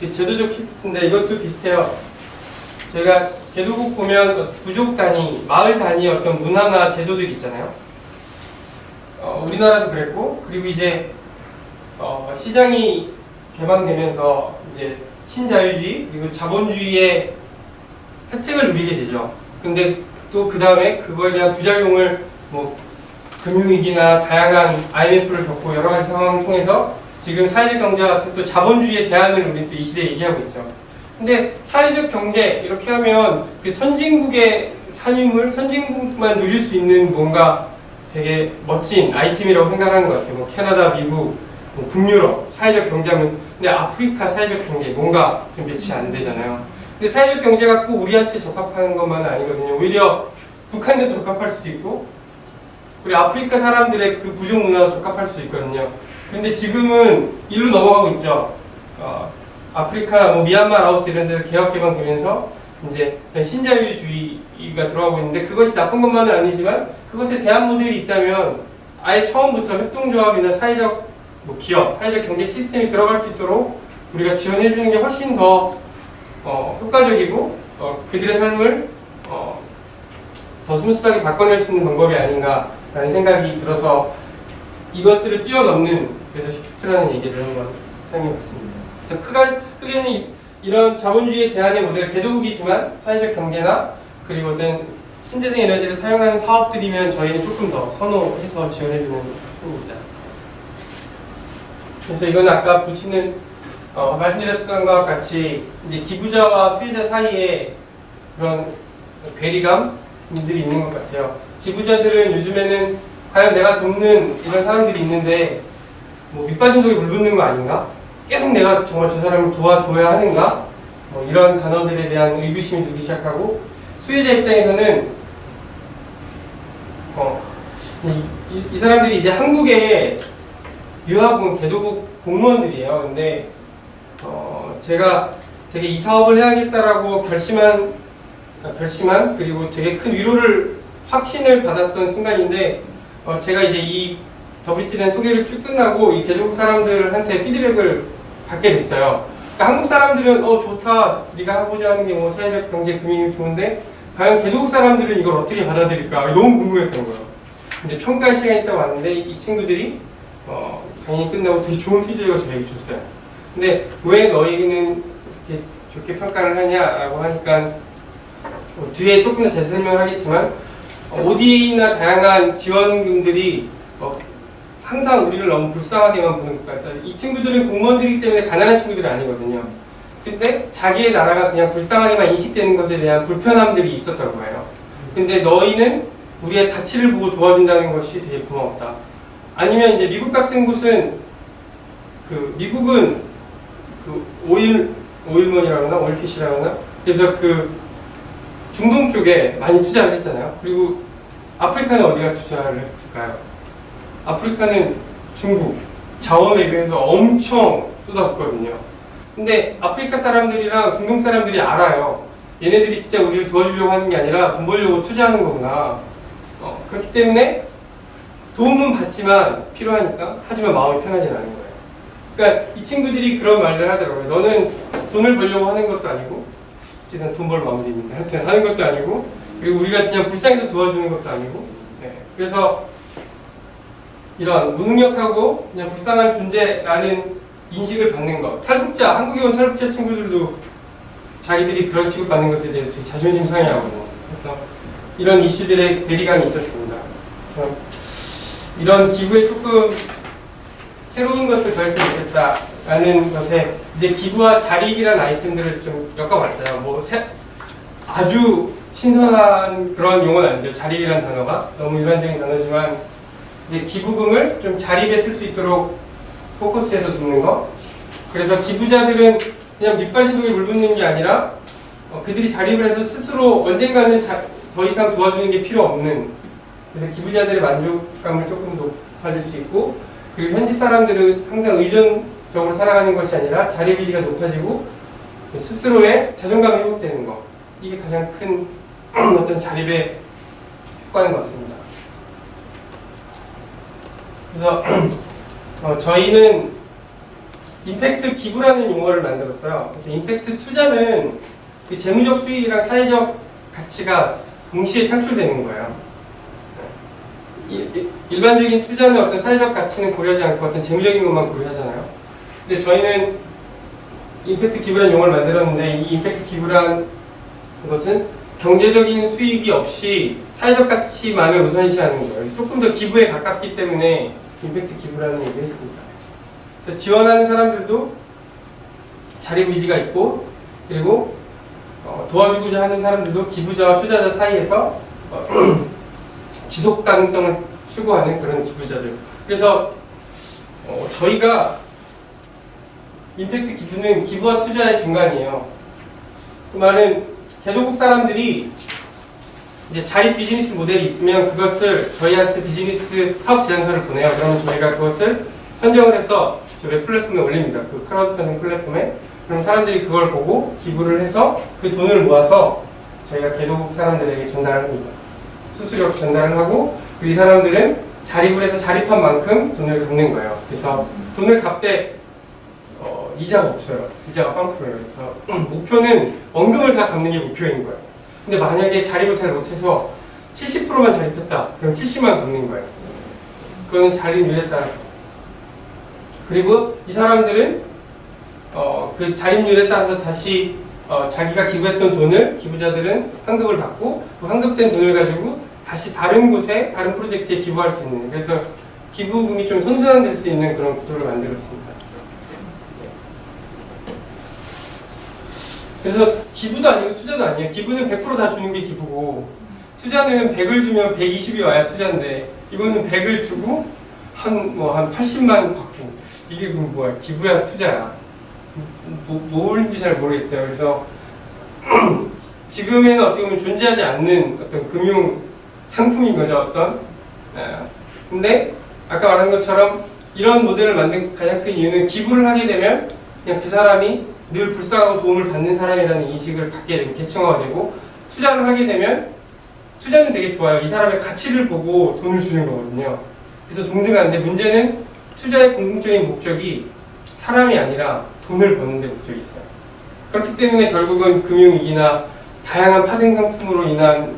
제도적 시프트인데 이것도 비슷해요. 저희가 개도국 보면 부족 단위, 마을 단위 어떤 문화나 제도들이 있잖아요. 우리나라도 그랬고 그리고 이제 시장이 개방되면서 이제 신자유주의 그리고 자본주의의 혜택을 누리게 되죠. 근데 또 그 다음에 그거에 대한 부작용을 뭐 금융위기나 다양한 IMF를 겪고 여러 가지 상황을 통해서 지금 사회적 경제와 같은 또 자본주의의 대안을 우리 또 이 시대에 얘기하고 있죠. 근데 사회적 경제 이렇게 하면 그 선진국의 산유물, 선진국만 누릴 수 있는 뭔가 되게 멋진 아이템이라고 생각하는 것 같아요. 뭐 캐나다, 미국, 뭐 북유럽 사회적 경제하면 근데 아프리카 사회적 경제 뭔가 좀 매치 안 되잖아요. 근데 사회적 경제가 꼭 우리한테 적합하는 것만은 아니거든요. 오히려 북한에 적합할 수도 있고 그리고 아프리카 사람들의 그 부족 문화도 적합할 수도 있거든요. 근데 지금은 일로 넘어가고 있죠. 아프리카, 뭐 미얀마, 라오스 이런 데서 개혁 개방되면서 이제 신자유주의가 들어가고 있는데 그것이 나쁜 것만은 아니지만 그것에 대한 모델이 있다면 아예 처음부터 협동조합이나 사회적 뭐 기업, 사회적 경제 시스템이 들어갈 수 있도록 우리가 지원해주는 게 훨씬 더 효과적이고 그들의 삶을 더 스무스하게 바꿔낼 수 있는 방법이 아닌가라는 생각이 들어서 이것들을 뛰어넘는 그래서 시프트라는 얘기를 한번 사용해봤습니다. 그래서 크게는 이런 자본주의에 대한의 모델 개도국이지만 사회적 경제나 그리고 어떤 신재생 에너지를 사용하는 사업들이면 저희는 조금 더 선호해서 지원해주는 편입니다. 그래서 이건 아까 보시는 말씀드렸던 것과 같이 이제 기부자와 수혜자 사이에 그런 괴리감들이 있는 것 같아요. 기부자들은 요즘에는 과연 내가 돕는 이런 사람들이 있는데 뭐 밑빠진 독에 물 붓는 거 아닌가? 계속 내가 정말 저 사람을 도와줘야 하는가? 뭐 이런 단어들에 대한 의구심이 들기 시작하고 수혜자 입장에서는 이 사람들이 이제 한국에 유학 온 개도국 공무원들이에요. 근데 제가 되게 이 사업을 해야겠다라고 결심한 그리고 되게 큰 위로를 확신을 받았던 순간인데 제가 이제 이 WTN 소개를 쭉 끝나고 이 개도국 사람들한테 피드백을 받게 됐어요. 그러니까 한국 사람들은 좋다, 네가 하고자 하는 게 뭐 사회적 경제 금융이 좋은데 과연 개도국 사람들은 이걸 어떻게 받아들일까 너무 궁금했던 거예요. 근데 평가할 시간이 있다고 왔는데 이 친구들이 강의 끝나고 되게 좋은 피드백을 저에게 줬어요. 근데 왜 너희는 이렇게 좋게 평가를 하냐라고 하니까 뒤에 조금 더 잘 설명을 하겠지만 ODA나 다양한 지원금들이 항상 우리를 너무 불쌍하게만 보는 것 같아요. 이 친구들은 공무원들이기 때문에 가난한 친구들이 아니거든요. 근데 자기의 나라가 그냥 불쌍하게만 인식되는 것에 대한 불편함들이 있었던 거예요. 근데 너희는 우리의 가치를 보고 도와준다는 것이 되게 고마웠다. 아니면 이제 미국 같은 곳은 미국은 오일먼이라고 하나 오일캐시라고 하나 그래서 중동 쪽에 많이 투자를 했잖아요. 그리고 아프리카는 어디가 투자를 했을까요? 아프리카는 중국 자원에 비해서 엄청 쏟아붓거든요. 근데 아프리카 사람들이랑 중동 사람들이 알아요. 얘네들이 진짜 우리를 도와주려고 하는 게 아니라 돈 벌려고 투자하는 거구나. 그렇기 때문에 도움은 받지만 필요하니까 하지만 마음이 편하진 않은 거예요. 그러니까 이 친구들이 그런 말을 하더라고요. 너는 돈을 벌려고 하는 것도 아니고 어쨌든 돈 벌 마무리입니다. 하여튼 하는 것도 아니고 그리고 우리가 그냥 불쌍해서 도와주는 것도 아니고 그래서 이런 무능력하고 그냥 불쌍한 존재라는 인식을 받는 것. 탈북자, 한국에 온 탈북자 친구들도 자기들이 그런 취급받는 것에 대해서 되게 자존심 상해하거든요. 그래서 이런 이슈들의 괴리감이 있었습니다. 그래서 이런 기부에 조금 새로운 것을 더했으면 좋겠다라는 것에 이제 기부와 자립이라는 아이템들을 좀 엮어봤어요. 아주 신선한 그런 용어는 아니죠. 자립이라는 단어가 너무 일반적인 단어지만 이제 기부금을 좀 자립에 쓸 수 있도록 포커스해서 돕는 거. 그래서 기부자들은 그냥 밑빠진 독에 물 붓는 게 아니라 그들이 자립을 해서 스스로 언젠가는 더 이상 도와주는 게 필요 없는, 그래서 기부자들의 만족감을 조금 높아질 수 있고, 그리고 현지 사람들은 항상 의존적으로 살아가는 것이 아니라 자립의지가 높아지고 스스로의 자존감이 회복되는 거, 이게 가장 큰 어떤 자립의 효과인 것 같습니다. 그래서 저희는 임팩트 기부라는 용어를 만들었어요. 그래서 임팩트 투자는 그 재무적 수익이랑 사회적 가치가 동시에 창출되는 거예요. 일반적인 투자는 어떤 사회적 가치는 고려하지 않고 어떤 재무적인 것만 고려하잖아요. 근데 저희는 임팩트 기부라는 용어를 만들었는데, 이 임팩트 기부란 것은 경제적인 수익이 없이 사회적 가치만을 우선시하는 거예요. 조금 더 기부에 가깝기 때문에 임팩트 기부라는 얘기를 했습니다. 그래서 지원하는 사람들도 자립의지가 있고, 그리고 도와주고자 하는 사람들도 기부자와 투자자 사이에서 지속 가능성을 추구하는 그런 기부자들. 그래서 저희가 임팩트 기부는 기부와 투자의 중간이에요. 그 말은 개도국 사람들이 이제 자립 비즈니스 모델이 있으면 그것을 저희한테 비즈니스 사업 제안서를 보내요. 그러면 저희가 그것을 선정을 해서 저 웹 플랫폼에 올립니다. 그 크라우드 펀딩 플랫폼에. 그럼 사람들이 그걸 보고 기부를 해서 그 돈을 모아서 저희가 개도국 사람들에게 전달을 합니다. 수수료 전달을 하고, 이 사람들은 자립을 해서 자립한 만큼 돈을 갚는 거예요. 그래서 돈을 갚되 이자가 없어요. 이자가 빵프예요. 그래서 목표는 원금을 다 갚는 게 목표인 거예요. 근데 만약에 자립을 잘 못해서 70%만 자립했다. 그럼 70만 갚는 거예요. 그거는 자립률에 따라서. 그리고 이 사람들은 그 자립률에 따라서 다시 자기가 기부했던 돈을 기부자들은 환급을 받고, 그 환급된 돈을 가지고 다시 다른 곳에 다른 프로젝트에 기부할 수 있는, 그래서 기부금이 좀 선순환될 수 있는 그런 구도를 만들었습니다. 그래서 기부도 아니고 투자도 아니에요. 기부는 100% 다 주는 게 기부고, 투자는 100을 주면 120이 와야 투자인데, 이거는 100을 주고 한 80만 받고, 이게 그럼 뭐야? 기부야 투자야? 뭔지 잘 모르겠어요. 그래서 지금에는 어떻게 보면 존재하지 않는 어떤 금융 상품인 거죠, 어떤. 근데 아까 말한 것처럼 이런 모델을 만든 가장 큰 이유는, 기부를 하게 되면 그냥 그 사람이 늘 불쌍하고 도움을 받는 사람이라는 인식을 갖게 되고 계층화가 되고, 투자를 하게 되면 투자는 되게 좋아요. 이 사람의 가치를 보고 돈을 주는 거거든요. 그래서 동등한데, 문제는 투자의 궁극적인 목적이 사람이 아니라 돈을 버는 데 목적이 있어요. 그렇기 때문에 결국은 금융위기나 다양한 파생 상품으로 인한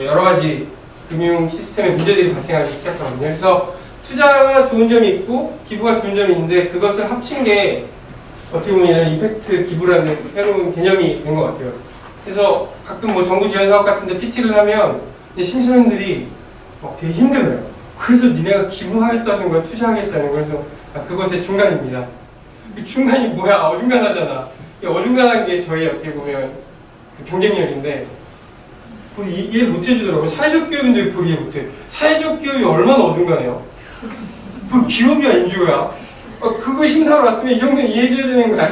여러 가지 금융 시스템의 문제들이 발생하기 시작하거든요. 그래서 투자가 좋은 점이 있고 기부가 좋은 점이 있는데, 그것을 합친 게 어떻게 보면 이런 임팩트 기부라는 새로운 개념이 된 것 같아요. 그래서 가끔 정부 지원 사업 같은데 PT를 하면 심사위원들이 되게 힘들어요. 그래서 니네가 기부하겠다는 거야, 투자하겠다는 거야. 그래서 그것의 중간입니다. 그 중간이 뭐야? 어중간하잖아. 어중간한 게 저희 어떻게 보면 그 경쟁력인데, 그걸 이해를 못 해주더라고요. 사회적 기업인데 그걸 이해 못해. 사회적 기업이 얼마나 어중간해요? 그 기업이야, 인주야? 그거 심사로 왔으면 이 정도는 이해해줘야 되는 거야.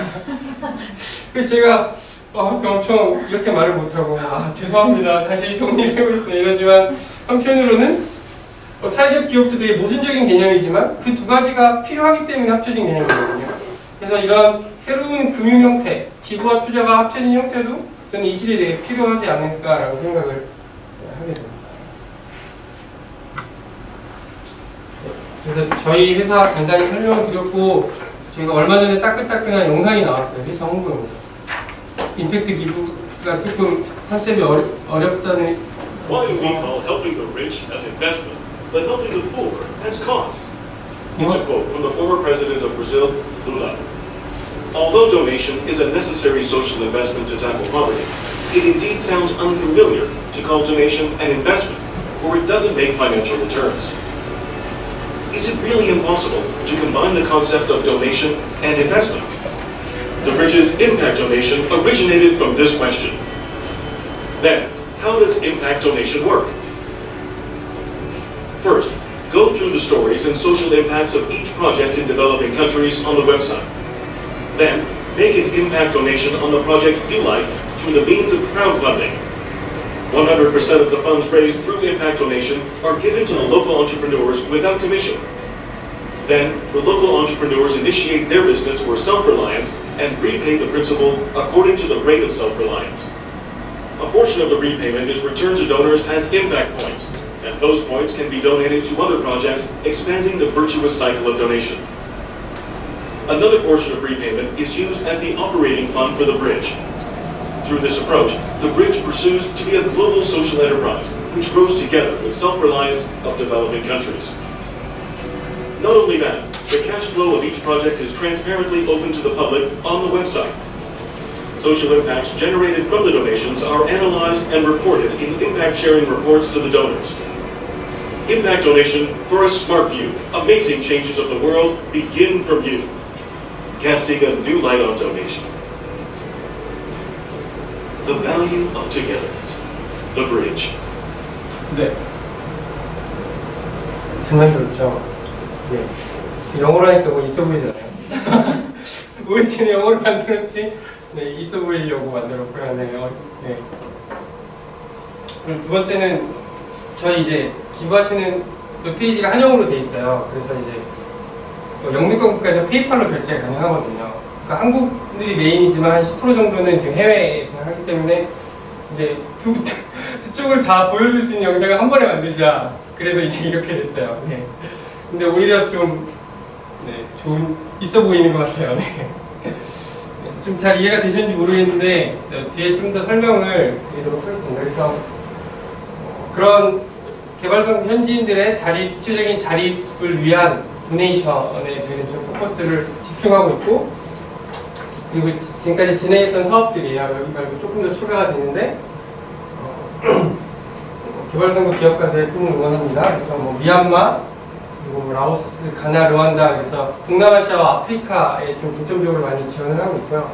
그래서 제가 엄청 이렇게 말을 못하고, 죄송합니다, 다시 정리를 해보겠습니다 이러지만, 한편으로는 사회적 기업도 되게 모순적인 개념이지만 그 두 가지가 필요하기 때문에 합쳐진 개념이거든요. 그래서 이런 새로운 금융 형태, 기부와 투자가 합쳐진 형태도 저는 이 시대에 되게 필요하지 않을까라고 생각을 하게 됩니다. 그래서 저희 회사 간단히 설명을 드렸고, 저희가 얼마 전에 따끈따끈한 영상이 나왔어요. 회사 홍보 영상. 임팩트 기부가 조금 컨셉이 어렵다는. Why do we call helping the rich as investment, but helping the poor as cost? It's a quote from the former president of Brazil, Lula. Although donation is a necessary social investment to tackle poverty, it indeed sounds unfamiliar to call donation an investment, for it doesn't make financial returns. Is it really impossible to combine the concept of donation and investment? The Bridges Impact Donation originated from this question. Then, how does impact donation work? First, go through the stories and social impacts of each project in developing countries on the website. Then, make an impact donation on the project you like through the means of crowdfunding. 100% of the funds raised through impact donation are given to the local entrepreneurs without commission. Then, the local entrepreneurs initiate their business for self-reliance and repay the principal according to the rate of self-reliance. A portion of the repayment is returned to donors as impact points, and those points can be donated to other projects, expanding the virtuous cycle of donation. Another portion of repayment is used as the operating fund for the bridge. Through this approach, the bridge pursues to be a global social enterprise, which grows together with self-reliance of developing countries. Not only that, the cash flow of each project is transparently open to the public on the website. Social impacts generated from the donations are analyzed and reported in impact sharing reports to the donors. Impact donation for a smart view. Amazing changes of the world begin from you. Casting a new light on donation. The value of togetherness. The bridge. 네. 정말 좋죠. 네. 영어로 하니까 뭐 있어 보이잖아요. 우리는 영어로 만들었지. 네, 있어 보이려고 만들었고요. 네. 네. 그리고 두 번째는 저희 이제 기부하시는 페이지가 한영어로 돼 있어요. 그래서 이제 영미권 국가에서 페이팔로 결제가 가능하거든요. 그러니까 한국 분들이 메인이지만 한 10% 정도는 지금 해외에서 하기 때문에 이제 두 쪽을 다 보여줄 수 있는 영상을 한 번에 만들자. 그래서 이제 이렇게 됐어요. 네. 근데 오히려 좀 네, 좋은 있어 보이는 것 같아요. 네. 좀 잘 이해가 되셨는지 모르겠는데 뒤에 좀 더 설명을 드리도록 하겠습니다. 그래서 그런 개발도상 현지인들의 구체적인 자립을 위한 도네이션에 저희는 좀 포커스를 집중하고 있고, 그리고 지금까지 진행했던 사업들이에요. 여기 말고 조금 더 추가가 됐는데 개발도상국 기업가들의 꿈을 응원합니다. 그래서 뭐 미얀마, 그리고 뭐 라오스, 가나, 르완다, 그래서 동남아시아와 아프리카에 좀 중점적으로 많이 지원을 하고 있고요.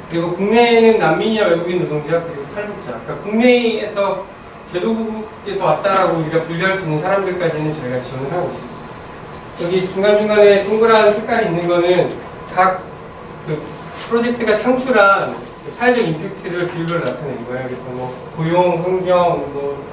그리고 국내에는 난민이나 외국인 노동자, 그리고 탈북자, 그러니까 국내에서 개도국에서 왔다라고 우리가 분류할 수 있는 사람들까지는 저희가 지원을 하고 있습니다. 여기 중간중간에 동그란 색깔이 있는 거는 각 그 프로젝트가 창출한 사회적 임팩트를 비율로 나타낸 거예요. 그래서 뭐 고용, 환경, 뭐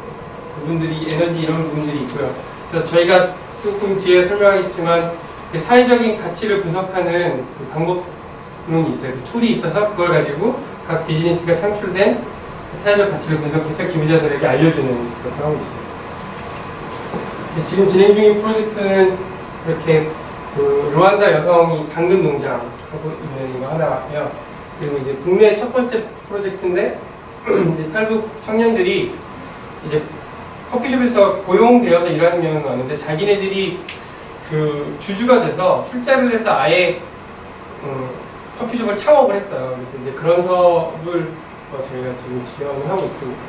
부분들이 에너지 이런 부분들이 있고요. 그래서 저희가 조금 뒤에 설명하겠지만 그 사회적인 가치를 분석하는 그 방법론이 있어요. 그 툴이 있어서 그걸 가지고 각 비즈니스가 창출된 사회적 가치를 분석해서 기부자들에게 알려주는 것을 하고 있어요. 지금 진행 중인 프로젝트는 이렇게 그 르완다 여성이 당근 농장 하고 있는 거 하나고요. 그리고 이제 국내 첫 번째 프로젝트인데 이제 탈북 청년들이 이제 커피숍에서 고용되어서 일하는 경우는 많은데 자기네들이 그 주주가 돼서 출자를 해서 아예 커피숍을 창업을 했어요. 그래서 이제 그런 사업을 저희가 지금 지원을 하고 있습니다.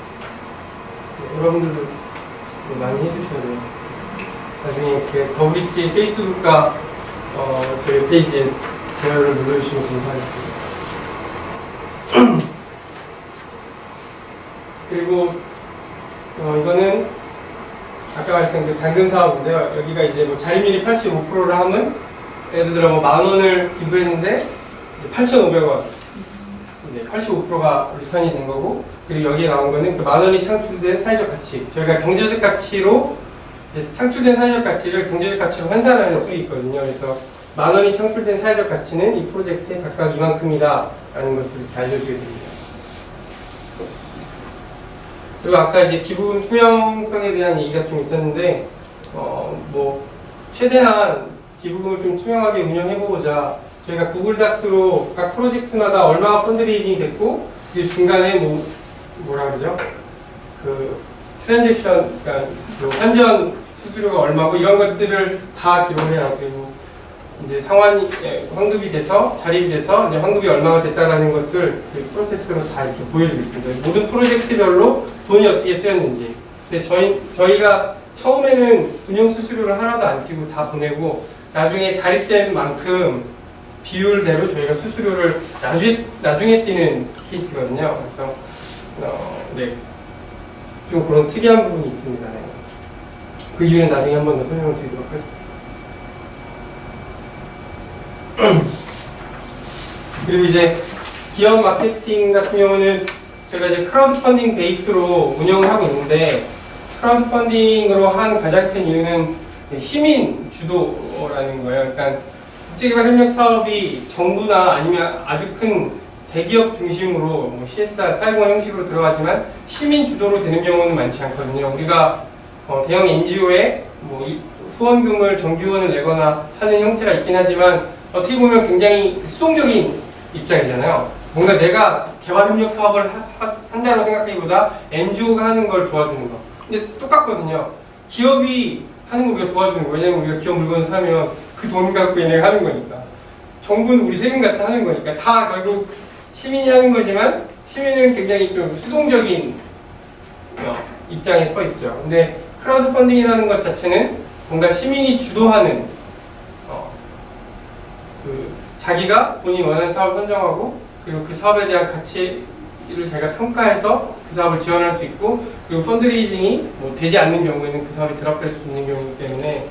여러분들도 많이 해주셔야 돼요. 나중에 이렇게 더블리치 페이스북과 저희 페이지에 좋아요를 눌러주시면 감사하겠습니다. 그리고 이거는 아까 말했던 그 당근 사업인데요. 여기가 이제 뭐 자리밀이 85%를 하면 예를 들어 뭐 10,000원을 기부했는데 8,500원, 85%가 리턴이 된 거고, 그리고 여기에 나온 거는 그 10,000원이 창출된 사회적 가치. 저희가 경제적 가치로 창출된 사회적 가치를 경제적 가치로 환산하는 툴이 있거든요. 그래서 10,000원이 창출된 사회적 가치는 이 프로젝트에 각각 이만큼이다 라는 것을 알려주게 됩니다. 그리고 아까 이제 기부금 투명성에 대한 얘기가 좀 있었는데, 뭐 최대한 기부금을 좀 투명하게 운영해보고자 저희가 구글 닥스로 각 프로젝트마다 얼마나 펀드레이징이 됐고, 그 중간에 뭐라 그러죠? 그 트랜잭션, 그러니까 그 환전 수수료가 얼마고 이런 것들을 다 기록을 해요. 그리고 이제 상환 환급이 돼서 자립이 돼서 이제 환급이 얼마가 됐다라는 것을 그 프로세스로 다 이렇게 보여주고 있습니다. 모든 프로젝트별로 돈이 어떻게 쓰였는지. 근데 저희가 처음에는 운영 수수료를 하나도 안 끼고 다 보내고 나중에 자립된 만큼 비율대로 저희가 수수료를 나중에 띄는 케이스거든요. 그래서 네, 좀 그런 특이한 부분이 있습니다. 네. 그 이유는 나중에 한 번 더 설명을 드리도록 하겠습니다. 그리고 이제 기업 마케팅 같은 경우는 제가 이제 크라우드 펀딩 베이스로 운영을 하고 있는데, 크라우드 펀딩으로 한 가장 큰 이유는 시민 주도라는 거예요. 그러니까 국제개발협력 사업이 정부나 아니면 아주 큰 대기업 중심으로 뭐 CSR 사회공헌 형식으로 들어가지만 시민 주도로 되는 경우는 많지 않거든요. 우리가 대형 NGO에 뭐 후원금을 정기후원을 내거나 하는 형태가 있긴 하지만 어떻게 보면 굉장히 수동적인 입장이잖아요. 뭔가 내가 개발협력 사업을 한다고 생각하기보다 NGO가 하는 걸 도와주는 거. 근데 똑같거든요. 기업이 하는 거 우리가 도와주는 거. 왜냐면 우리가 기업 물건을 사면 그 돈 갖고 얘네가 하는 거니까. 정부는 우리 세금 갖다 하는 거니까. 다 결국 시민이 하는 거지만 시민은 굉장히 좀 수동적인 입장에 서 있죠. 근데 크라우드 펀딩이라는 것 자체는 뭔가 시민이 주도하는 자기가 본인이 원하는 사업을 선정하고 그리고 그 사업에 대한 가치를 자기가 평가해서 그 사업을 지원할 수 있고, 그리고 펀드레이징이 뭐 되지 않는 경우에는 그 사업이 드랍될 수 있는 경우이기 때문에.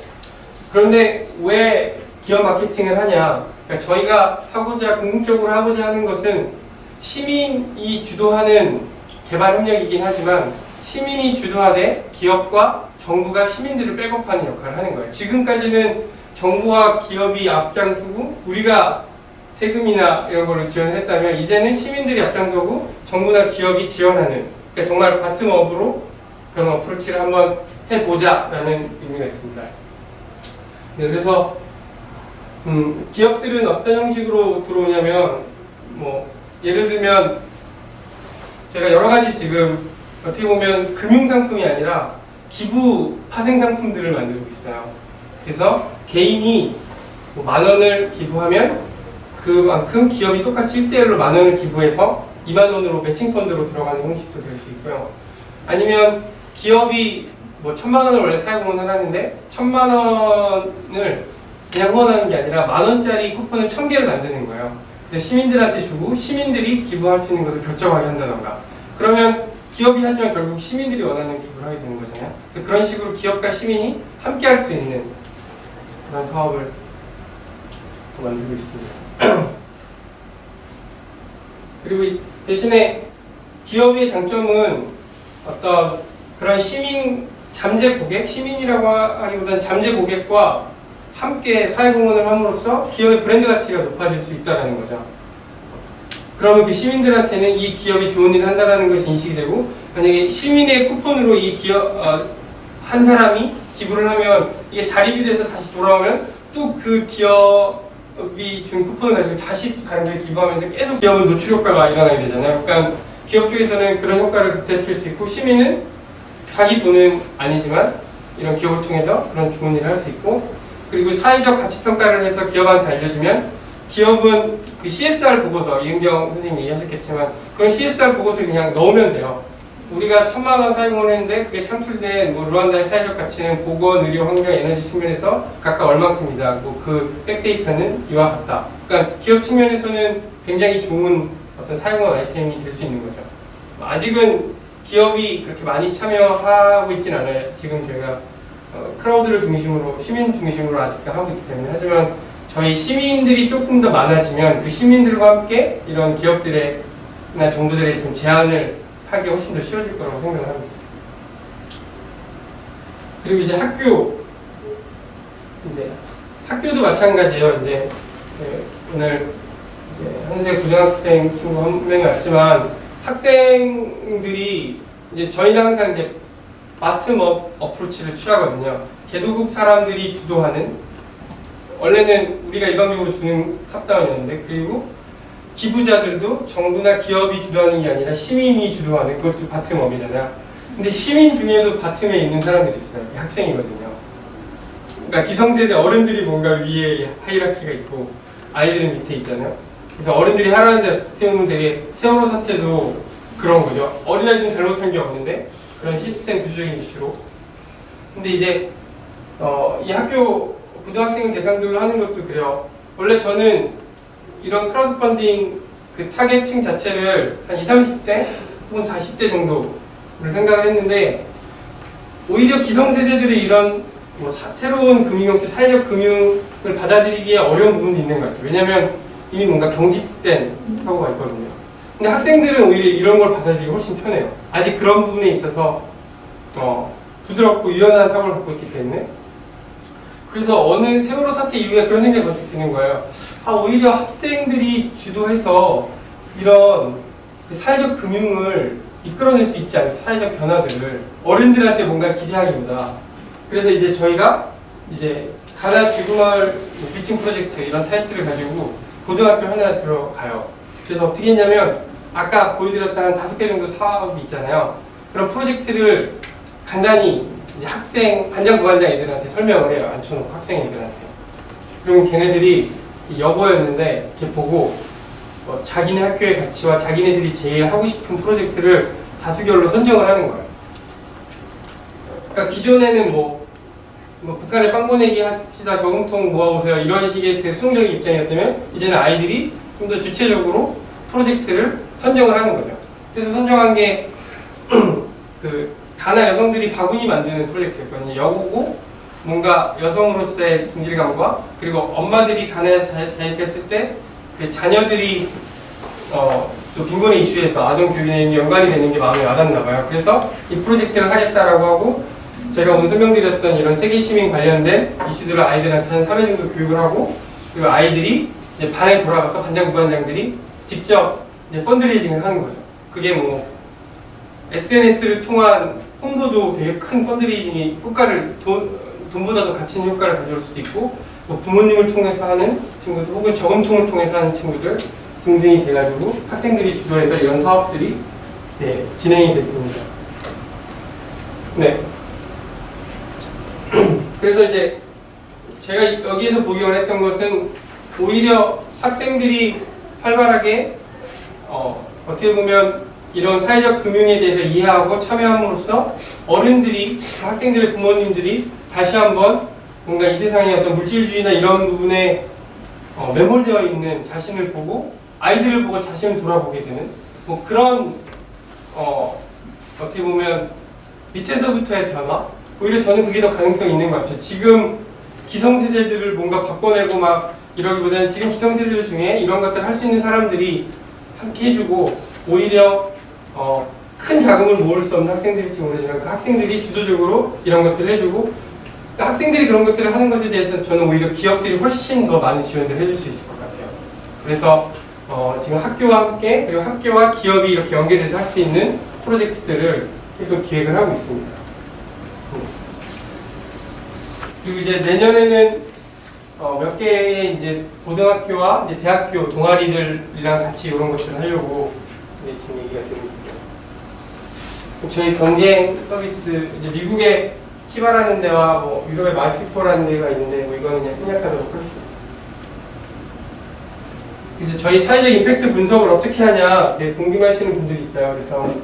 그런데 왜 기업 마케팅을 하냐? 그러니까 저희가 궁극적으로 하고자 하는 것은 시민이 주도하는 개발 협력이긴 하지만 시민이 주도하되 기업과 정부가 시민들을 백업하는 역할을 하는 거예요. 지금까지는 정부와 기업이 앞장서고 우리가 세금이나 이런 걸로 지원을 했다면, 이제는 시민들이 앞장서고 정부나 기업이 지원하는, 그러니까 정말 바텀업으로 그런 어프로치를 한번 해보자라는 의미가 있습니다. 네, 그래서 기업들은 어떤 형식으로 들어오냐면, 뭐 예를 들면 제가 여러 가지 지금 어떻게 보면 금융상품이 아니라 기부 파생상품들을 만들고 있어요. 그래서 개인이 뭐 10,000원을 기부하면 그만큼 기업이 똑같이 1대1로 10,000원을 기부해서 20,000원으로 매칭펀드로 들어가는 형식도 될 수 있고요. 아니면 기업이 뭐 1,000,000원을 원래 사회공헌을 하는데 1,000,000원을 그냥 후원하는 게 아니라 10,000원짜리 쿠폰을 1,000개를 만드는 거예요. 근데 시민들한테 주고 시민들이 기부할 수 있는 것을 결정하게 한다던가. 그러면 기업이 하지만 결국 시민들이 원하는 기부를 하게 되는 거잖아요. 그래서 그런 식으로 기업과 시민이 함께 할 수 있는 그런 사업을 만들고 있습니다. 그리고 대신에 기업의 장점은 어떤 그런 시민 잠재 고객, 시민이라고 하기보다는 잠재 고객과 함께 사회공헌을 함으로써 기업의 브랜드 가치가 높아질 수 있다는 거죠. 그러면 그 시민들한테는 이 기업이 좋은 일을 한다는 것이 인식이 되고, 만약에 시민의 쿠폰으로 이 기업 한 사람이 기부를 하면 이게 자립이 돼서 다시 돌아오면 또 그 기업이 준 쿠폰을 가지고 다시 또 다른 데 기부하면서 계속 기업은 노출 효과가 일어나게 되잖아요. 그러니까 기업 쪽에서는 그런 효과를 극대화시킬 수 있고, 시민은 자기 돈은 아니지만 이런 기업을 통해서 그런 좋은 일을 할 수 있고, 그리고 사회적 가치 평가를 해서 기업한테 알려주면 기업은 그 CSR 보고서, 이은경 선생님이 얘기하셨겠지만 그런 CSR 보고서 그냥 넣으면 돼요. 우리가 1,000,000원 사용을 했는데 그게 창출된 뭐 루안다의 사회적 가치는 보건, 의료, 환경, 에너지 측면에서 각각 얼만큼이다. 뭐 그 백데이터는 이와 같다. 그러니까 기업 측면에서는 굉장히 좋은 어떤 사용원 아이템이 될 수 있는 거죠. 아직은 기업이 그렇게 많이 참여하고 있진 않아요. 지금 저희가 크라우드를 중심으로, 시민 중심으로 아직도 하고 있기 때문에. 하지만 저희 시민들이 조금 더 많아지면 그 시민들과 함께 이런 기업들이나 정부들의 좀 제안을 하기 훨씬 더 쉬워질 거라고 생각을 합니다. 그리고 이제 학교도 마찬가지예요. 이제 오늘 이제 한세 고등학생 친구 한 명이 왔지만, 학생들이 이제 저희는 항상 이제 바텀업 어프로치를 취하거든요. 개도국 사람들이 주도하는, 원래는 우리가 일방적으로 주는 탑다운이었는데, 그리고 기부자들도 정부나 기업이 주도하는 게 아니라 시민이 주도하는, 그것도 바텀업이잖아요. 근데 시민 중에도 바텀에 있는 사람들이 있어요. 학생이거든요. 그러니까 기성세대 어른들이 뭔가 위에 하이라키가 있고 아이들은 밑에 있잖아요. 그래서 어른들이 하라는 데 어떻게 보면 되게 세월호 사태도 그런 거죠. 어린아이들은 잘못한 게 없는데 그런 시스템 구조적인 이슈로. 근데 이제 이 학교 고등학생 대상들로 하는 것도 그래요. 원래 저는 이런 크라우드 펀딩 그 타겟층 자체를 한 20, 30대 혹은 40대 정도를 생각을 했는데 오히려 기성세대들이 이런 새로운 금융 형태, 사회적 금융을 받아들이기에 어려운 부분도 있는 것 같아요. 왜냐하면 이미 뭔가 경직된 사고가 있거든요. 근데 학생들은 오히려 이런 걸 받아들이기 훨씬 편해요. 아직 그런 부분에 있어서 부드럽고 유연한 사고를 갖고 있기 때문에. 그래서 어느 세월호 사태 이후에 그런 생각이 번뜩 드는 거예요. 오히려 학생들이 주도해서 이런 사회적 금융을 이끌어낼 수 있지 않을까, 사회적 변화들을 어른들한테 뭔가 기대하기보다. 그래서 이제 저희가 이제 가나 귀구마을 비층 프로젝트 이런 타이틀을 가지고 고등학교 하나 들어가요. 그래서 어떻게 했냐면 아까 보여드렸던 5개 정도 사업이 있잖아요. 그런 프로젝트를 간단히 이제 학생, 반장, 부반장 애들한테 설명을 해요. 앉혀놓고 학생 애들한테. 그러면 걔네들이 여고였는데 이렇게 보고 자기네 학교의 가치와 자기네들이 제일 하고 싶은 프로젝트를 다수결로 선정을 하는 거예요. 그러니까 기존에는 뭐 북한에 빵 보내기 합시다, 저금통 모아오세요 이런 식의 되게 수동적인 입장이었다면 이제는 아이들이 좀 더 주체적으로 프로젝트를 선정을 하는 거죠. 그래서 선정한 게 그 가나 여성들이 바구니 만드는 프로젝트였거든요. 여고고 뭔가 여성으로서의 동질감과 그리고 엄마들이 가나에 자입했을 때 그 자녀들이 또 빈곤의 이슈에서 아동 교육에 연관이 되는 게 마음에 와닿나 봐요. 그래서 이 프로젝트를 하겠다라고 하고 제가 오늘 설명드렸던 이런 세계시민 관련된 이슈들을 아이들한테 한 3회 정도 교육을 하고 그리고 아이들이 이제 반에 돌아가서 반장, 부반장들이 직접 이제 펀드레이징을 하는 거죠. 그게 뭐 SNS를 통한 홍보도 되게 큰 펀드레이징이 효과를 돈보다 더 가치 있는 효과를 가져올 수도 있고 뭐 부모님을 통해서 하는 친구들 혹은 저금통을 통해서 하는 친구들 등등이 돼가지고 학생들이 주도해서 이런 사업들이 진행이 됐습니다. 네. 그래서 이제 제가 여기에서 보기 원했던 것은 오히려 학생들이 활발하게 어떻게 보면 이런 사회적 금융에 대해서 이해하고 참여함으로써 어른들이, 학생들의 부모님들이 다시 한번 뭔가 이 세상의 어떤 물질주의나 이런 부분에 매몰되어 있는 자신을 보고 아이들을 보고 자신을 돌아보게 되는 뭐 그런 어떻게 보면 밑에서부터의 변화? 오히려 저는 그게 더 가능성이 있는 것 같아요. 지금 기성세대들을 뭔가 바꿔내고 막 이러기보다는 지금 기성세대들 중에 이런 것들을 할 수 있는 사람들이 함께 해주고 오히려 큰 자금을 모을 수 없는 학생들일지 모르지만 그 학생들이 주도적으로 이런 것들을 해주고 학생들이 그런 것들을 하는 것에 대해서 저는 오히려 기업들이 훨씬 더 많은 지원들을 해줄 수 있을 것 같아요. 그래서 지금 학교와 함께 그리고 학교와 기업이 이렇게 연계돼서 할 수 있는 프로젝트들을 계속 기획을 하고 있습니다. 그리고 이제 내년에는 몇 개의 이제 고등학교와 이제 대학교 동아리들이랑 같이 이런 것들을 하려고 지금 얘기가 됩니다. 저희 경쟁 서비스 이제 미국의 키바라는 데와 뭐 유럽의 마스코라는 데가 있는데 뭐 이거는 그냥 생략하도록 하겠습니다. 그래서 저희 사회적 임팩트 분석을 어떻게 하냐 되게 궁금해하시는 분들이 있어요. 그래서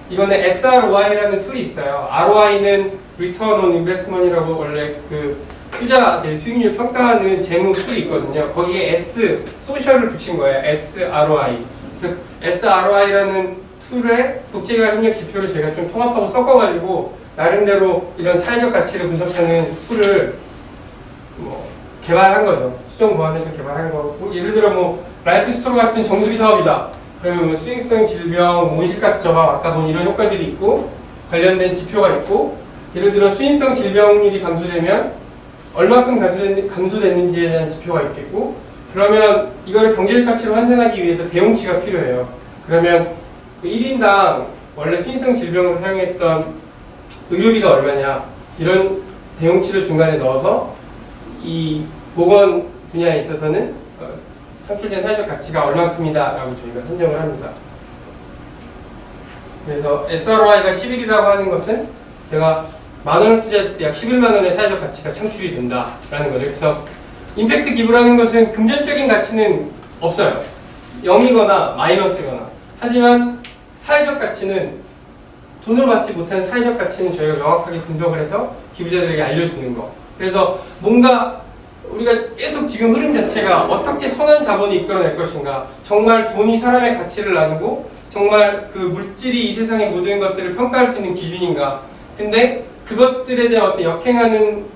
이거는 SROI라는 툴이 있어요. ROI는 Return on Investment이라고 원래 그 투자 수익률 평가하는 재무 툴이 있거든요. 거기에 S, 소셜을 붙인 거예요. SROI. 그래서 SROI라는 툴의 국제개발 협력 지표를 저희가 좀 통합하고 섞어가지고 나름대로 이런 사회적 가치를 분석하는 툴을 뭐 개발한 거죠. 수정 보완해서 개발한 거고 예를 들어 뭐 라이프 스토어 같은 정수기 사업이다. 그러면 뭐 수익성 질병, 온실가스 저감 아까 본 이런 효과들이 있고 관련된 지표가 있고 예를 들어 수인성 질병률이 감소되면 얼마큼 감소됐는지에 대한 지표가 있겠고 그러면 이거를 경제적 가치로 환산하기 위해서 대용치가 필요해요. 그러면 그 1인당 원래 수인성 질병으로 사용했던 의료비가 얼마냐 이런 대용치를 중간에 넣어서 이 보건 분야에 있어서는 창출된 사회적 가치가 얼마큼이다 라고 저희가 선정을 합니다. 그래서 SROI가 11이라고 하는 것은 제가 10,000원을 투자했을 때 약 11만 원의 사회적 가치가 창출이 된다라는 거죠. 그래서 임팩트 기부라는 것은 금전적인 가치는 없어요. 0이거나 마이너스거나. 하지만 사회적 가치는 돈을 받지 못한 사회적 가치는 저희가 명확하게 분석을 해서 기부자들에게 알려주는 거. 그래서 뭔가 우리가 계속 지금 흐름 자체가 어떻게 선한 자본이 이끌어낼 것인가, 정말 돈이 사람의 가치를 나누고 정말 그 물질이 이 세상의 모든 것들을 평가할 수 있는 기준인가. 근데 그것들에 대한 어떤 역행하는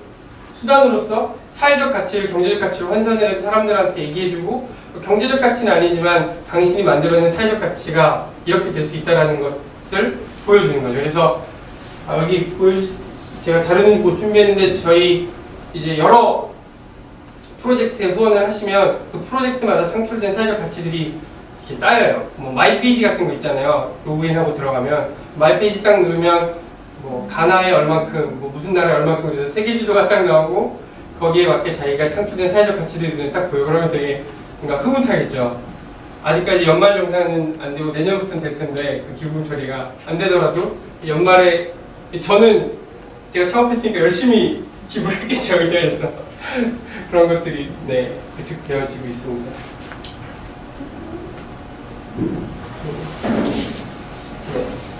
수단으로서 사회적 가치를 경제적 가치로 환산을 해서 사람들한테 얘기해주고, 경제적 가치는 아니지만 당신이 만들어낸 사회적 가치가 이렇게 될 수 있다는 것을 보여주는 거죠. 그래서 여기 제가 다른 곳 준비했는데, 저희 이제 여러 프로젝트에 후원을 하시면 그 프로젝트마다 창출된 사회적 가치들이 이렇게 쌓여요. 뭐 마이페이지 같은 거 있잖아요. 로그인하고 들어가면 마이페이지 딱 누르면 뭐 가나에 얼만큼, 뭐 무슨 나라에 얼만큼, 그래서 세계 지도가 딱 나오고 거기에 맞게 자기가 창출된 사회적 가치들이 눈에 딱 보여. 그러면 되게 뭔가 흐뭇하겠죠. 아직까지 연말 정산은 안 되고 내년부터는 될 텐데 그 기부 처리가 안 되더라도 연말에 저는 제가 창업했으니까 열심히 기부를 했겠죠. 그 자리에서. 그런 것들이 구축되어지고 있습니다.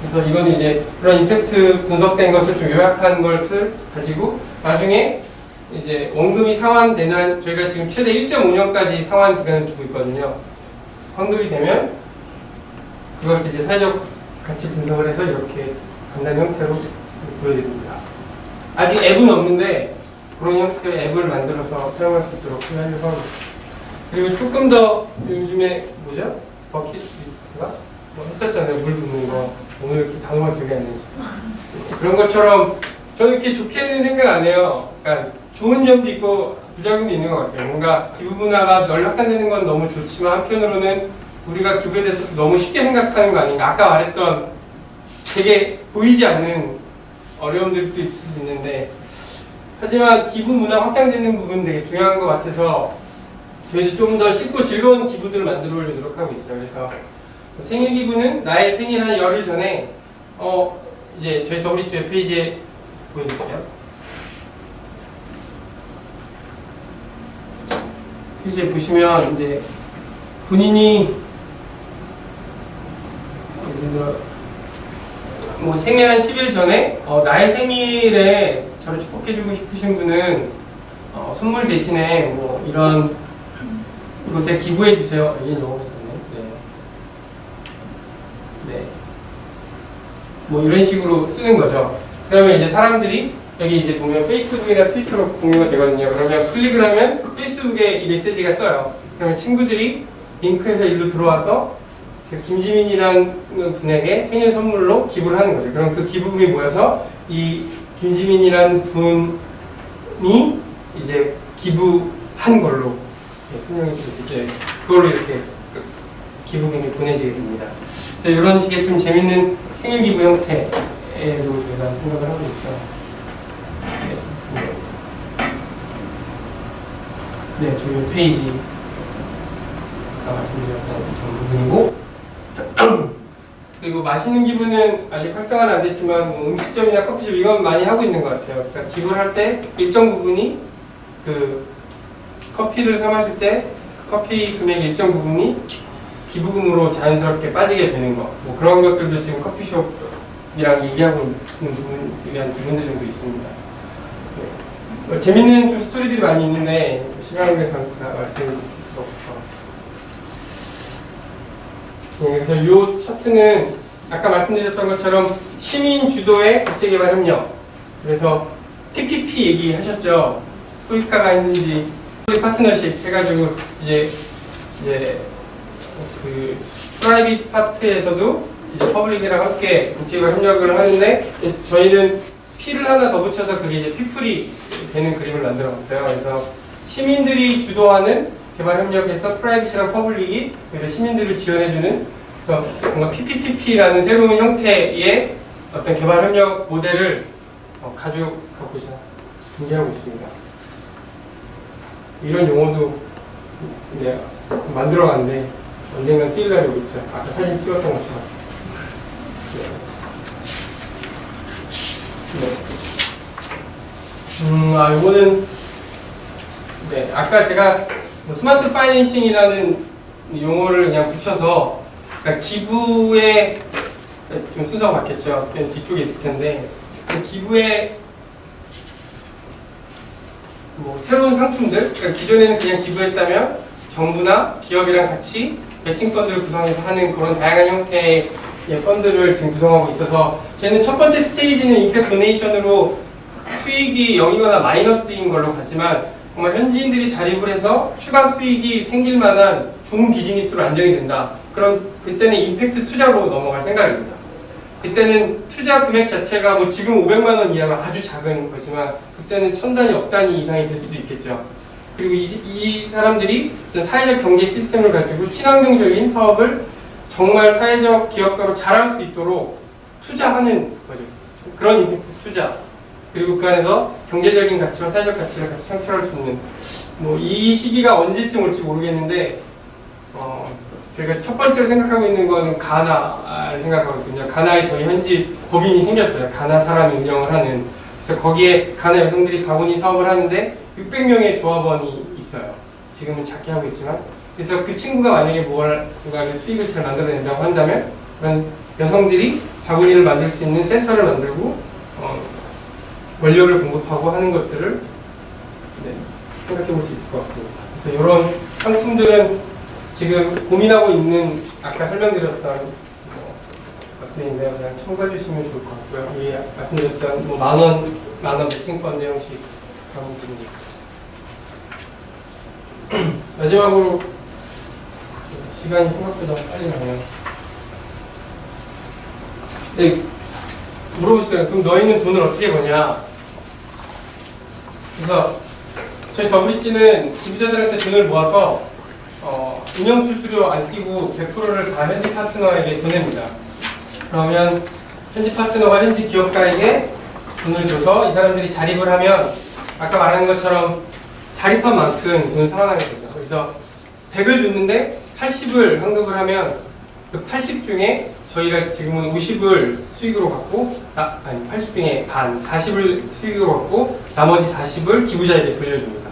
그래서 이건 이제 그런 임팩트 분석된 것을 좀 요약한 것을 가지고 나중에 이제 원금이 상환되는, 저희가 지금 최대 1.5년까지 상환 기간을 두고 있거든요. 환급이 되면 그것을 이제 사회적 가치 분석을 해서 이렇게 간단한 형태로 보여드립니다. 아직 앱은 없는데 그런 형태의 앱을 만들어서 사용할 수 있도록 하려고 하고, 그리고 조금 더 요즘에 뭐죠? 버킷리스트가 뭐 했었잖아요. 물 붓는 거. 오늘 이렇게 단어가 기억이 안 나죠. 그런 것처럼 저는 이렇게 좋게는 생각 안 해요. 그러니까 좋은 점도 있고 부작용도 있는 것 같아요. 뭔가 기부 문화가 널리 확산되는 건 너무 좋지만 한편으로는 우리가 기부에 대해서 너무 쉽게 생각하는 거 아닌가. 아까 말했던 되게 보이지 않는 어려움들도 있을 수 있는데, 하지만 기부 문화 확장되는 부분은 되게 중요한 것 같아서 저희도 좀 더 쉽고 즐거운 기부들을 만들어 보려고 하고 있어요. 그래서 생일 기부는 나의 생일 한 열흘 전에 이제 저희 WH 웹페이지에 보여드릴게요. 페이지에 보시면 이제 본인이 예를 들어 뭐 생일 한 10일 전에 나의 생일에 저를 축복해주고 싶으신 분은 선물 대신에 뭐 이런 곳에 기부해주세요. 이게 너무 썼네. 네. 뭐 이런 식으로 쓰는 거죠. 그러면 이제 사람들이 여기 이제 보면 페이스북이나 트위터로 공유가 되거든요. 그러면 클릭을 하면 페이스북에 이 메시지가 떠요. 그러면 친구들이 링크에서 일로 들어와서 제가 김지민이라는 분에게 생일 선물로 기부를 하는 거죠. 그럼 그 기부금이 모여서 이 김지민이라는 분이 이제 기부한 걸로 설명이 이제 그걸로 이렇게 기부금이 보내지게 됩니다. 그래서 이런 식의 좀 재밌는 생일 기부 형태에도 제가 생각을 하고 있죠. 네, 저희 페이지 아까 말씀드렸던 그런 부분이고, 그리고 맛있는 기부는 아직 활성화는 안 됐지만 뭐 음식점이나 커피숍 이건 많이 하고 있는 것 같아요. 그러니까 기부를 할 때 일정 부분이 그 커피를 사 마실 때 커피 금액의 일정 부분이 기부금으로 자연스럽게 빠지게 되는 거, 뭐 그런 것들도 지금 커피숍이랑 얘기하고 있는 부분에 한 두 군데 정도 있습니다. 네. 재밌는 좀 스토리들이 많이 있는데 시간을 위해서 다 말씀드릴 수가 없어서. 네, 그래서 이 차트는 아까 말씀드렸던 것처럼 시민 주도의 국제개발협력, 그래서 PPP 얘기하셨죠. 토이카가 있는지 파트너십 해가지고 이제 그 프라이빗 파트에서도 이제 퍼블릭이랑 함께 국제개발 협력을 하는데, 저희는 P를 하나 더 붙여서 그게 이제 피플이 되는 그림을 만들어 봤어요. 그래서 시민들이 주도하는 개발 협력에서 프라이빗이랑 퍼블릭이 시민들을 지원해주는, 그래서 뭔가 PPPP라는 새로운 형태의 어떤 개발 협력 모델을 가져가고자 준비하고 있습니다. 이런 용어도 만들어 갔는데 언젠간 쓰일 날이 오겠죠. 아까 사진 찍었던 것처럼. 네. 이거는 네, 아까 제가 뭐 스마트 파이낸싱이라는 용어를 그냥 붙여서 그러니까 기부에 좀 순서가 바뀌었죠. 뒤쪽에 있을 텐데 그 기부에 뭐 새로운 상품들, 그러니까 기존에는 그냥 기부했다면 정부나 기업이랑 같이 매칭 펀드를 구성해서 하는 그런 다양한 형태의 펀드를 지금 구성하고 있어서 저희는 첫 번째 스테이지는 임팩트 도네이션으로 수익이 0이거나 마이너스인 걸로 봤지만 정말 현지인들이 자립을 해서 추가 수익이 생길 만한 좋은 비즈니스로 안정이 된다. 그럼 그때는 임팩트 투자로 넘어갈 생각입니다. 그때는 투자 금액 자체가 뭐 지금 500만 원 이하면 아주 작은 거지만 그때는 1000단위, 억 단위 이상이 될 수도 있겠죠. 그리고 이 사람들이 사회적 경제 시스템을 가지고 친환경적인 사업을 정말 사회적 기업가로 자랄 수 있도록 투자하는 거죠. 그런 임팩트 투자. 그리고 그 안에서 경제적인 가치와 사회적 가치를 같이 창출할 수 있는 뭐 이 시기가 언제쯤 올지 모르겠는데 저희가 첫 번째로 생각하고 있는 거는 가나를 생각하거든요. 가나에 저희 현지 법인이 생겼어요. 가나 사람이 운영을 하는. 그래서 거기에 가나 여성들이 가군이 사업을 하는데 600명의 조합원이 있어요. 지금은 작게 하고 있지만. 그래서 그 친구가 만약에 뭔가를 수익을 잘 만들어낸다고 한다면 그런 여성들이 바구니를 만들 수 있는 센터를 만들고 원료를 공급하고 하는 것들을 생각해 볼 수 있을 것 같습니다. 그래서 이런 상품들은 지금 고민하고 있는 아까 설명드렸던 것들인데요. 그냥 참고해 주시면 좋을 것 같고요. 이 말씀드렸던 뭐 만원 매칭 펀드 형식 그런 부분입니다. 마지막으로 시간이 생각보다 빨리 가네요. 네, 물어보시더라고요. 그럼 너희는 돈을 어떻게 버냐? 그래서 저희 더블리지는 기부자들한테 돈을 모아서 운영 수수료 안 띄고 100%를 다 현지 파트너에게 보냅니다. 그러면 현지 파트너가 현지 기업가에게 돈을 줘서 이 사람들이 자립을 하면 아까 말한 것처럼 자립한 만큼 돈을 상환하게 되죠. 그래서 100을 줬는데 80을 환급을 하면 그 80 중에 저희가 지금은 50을 수익으로 갖고 아니 80 중에 반 40을 수익으로 갖고 나머지 40을 기부자에게 돌려줍니다.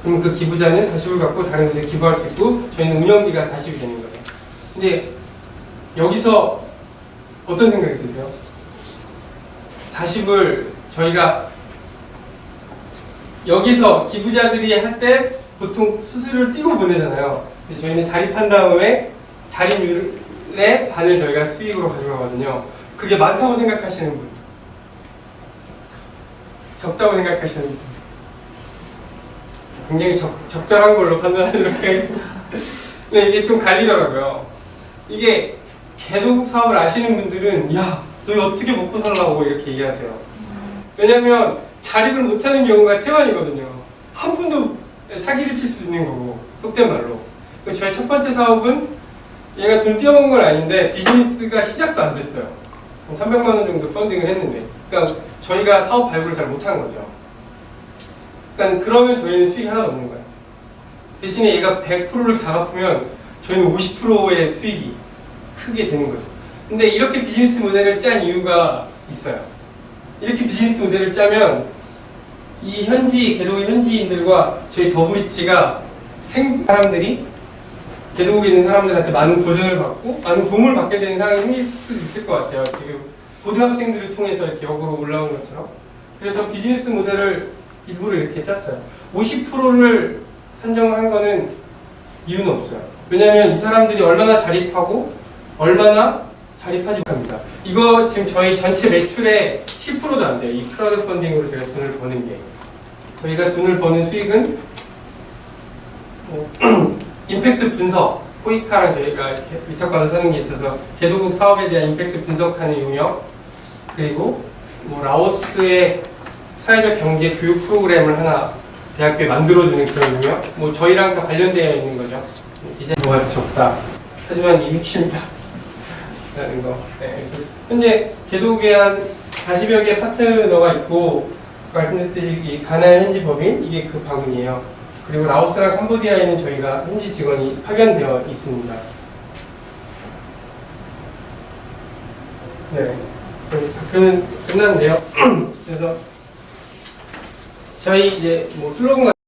그럼 그 기부자는 40을 갖고 다른 데에 기부할 수 있고 저희는 운영비가 40이 되는 거예요. 근데 여기서 어떤 생각이 드세요? 40을 저희가 여기서 기부자들이 할 때 보통 수수료를 띄고 보내잖아요. 근데 저희는 자립한 다음에 자립률의 반을 저희가 수익으로 가져가거든요. 그게 많다고 생각하시는 분, 적다고 생각하시는 분, 굉장히 적절한 걸로 판단하도록 하겠습니다. 근데 이게 좀 갈리더라고요. 이게 개도국 사업을 아시는 분들은 야, 너 어떻게 먹고 살라고 이렇게 얘기하세요. 왜냐면 자립을 못하는 경우가 태반이거든요. 한 푼도 사기를 칠 수 있는 거고, 속된 말로. 저희 첫 번째 사업은 얘가 돈 띄워온 건 아닌데 비즈니스가 시작도 안 됐어요. 300만 원 정도 펀딩을 했는데, 그러니까 저희가 사업 발굴을 잘 못한 거죠. 그러니까 그러면 저희는 수익이 하나도 없는 거예요. 대신에 얘가 100%를 다 갚으면 저희는 50%의 수익이 크게 되는 거죠. 근데 이렇게 비즈니스 모델을 짠 이유가 있어요. 이렇게 비즈니스 모델을 짜면 이 개도국 현지인들과 저희 더블리지가 사람들이 개도국에 있는 사람들한테 많은 도전을 받고 많은 도움을 받게 되는 상황이 생길 수도 있을 것 같아요. 지금 고등학생들을 통해서 이렇게 역으로 올라오는 것처럼. 그래서 비즈니스 모델을 일부러 이렇게 짰어요. 50%를 산정을 한 거는 이유는 없어요. 왜냐하면 이 사람들이 얼마나 자립하고 얼마나 자립하지 못합니다. 이거 지금 저희 전체 매출의 10%도 안 돼요. 이 크라우드 펀딩으로 저희가 돈을 버는 게. 저희가 돈을 버는 수익은 임팩트 분석, 포이카랑 저희가 위탁받아서 하는 게 있어서 개도국 사업에 대한 임팩트 분석하는 용역, 그리고 뭐 라오스의 사회적 경제 교육 프로그램을 하나 대학교에 만들어주는 그런 용역, 뭐 저희랑 다 관련되어 있는 거죠. 디자인이 적다. 하지만 이 핵심이다. 라는 거. 네, 그래서 현재 개도국에 한 40여 개 파트너가 있고 말씀드렸듯이 이 가나 현지 법인 이게 그 바구니예요. 그리고 라오스랑 캄보디아에는 저희가 현지 직원이 파견되어 있습니다. 네, 저희 작품은 끝났는데요. 그래서 저희 이제 뭐 슬로건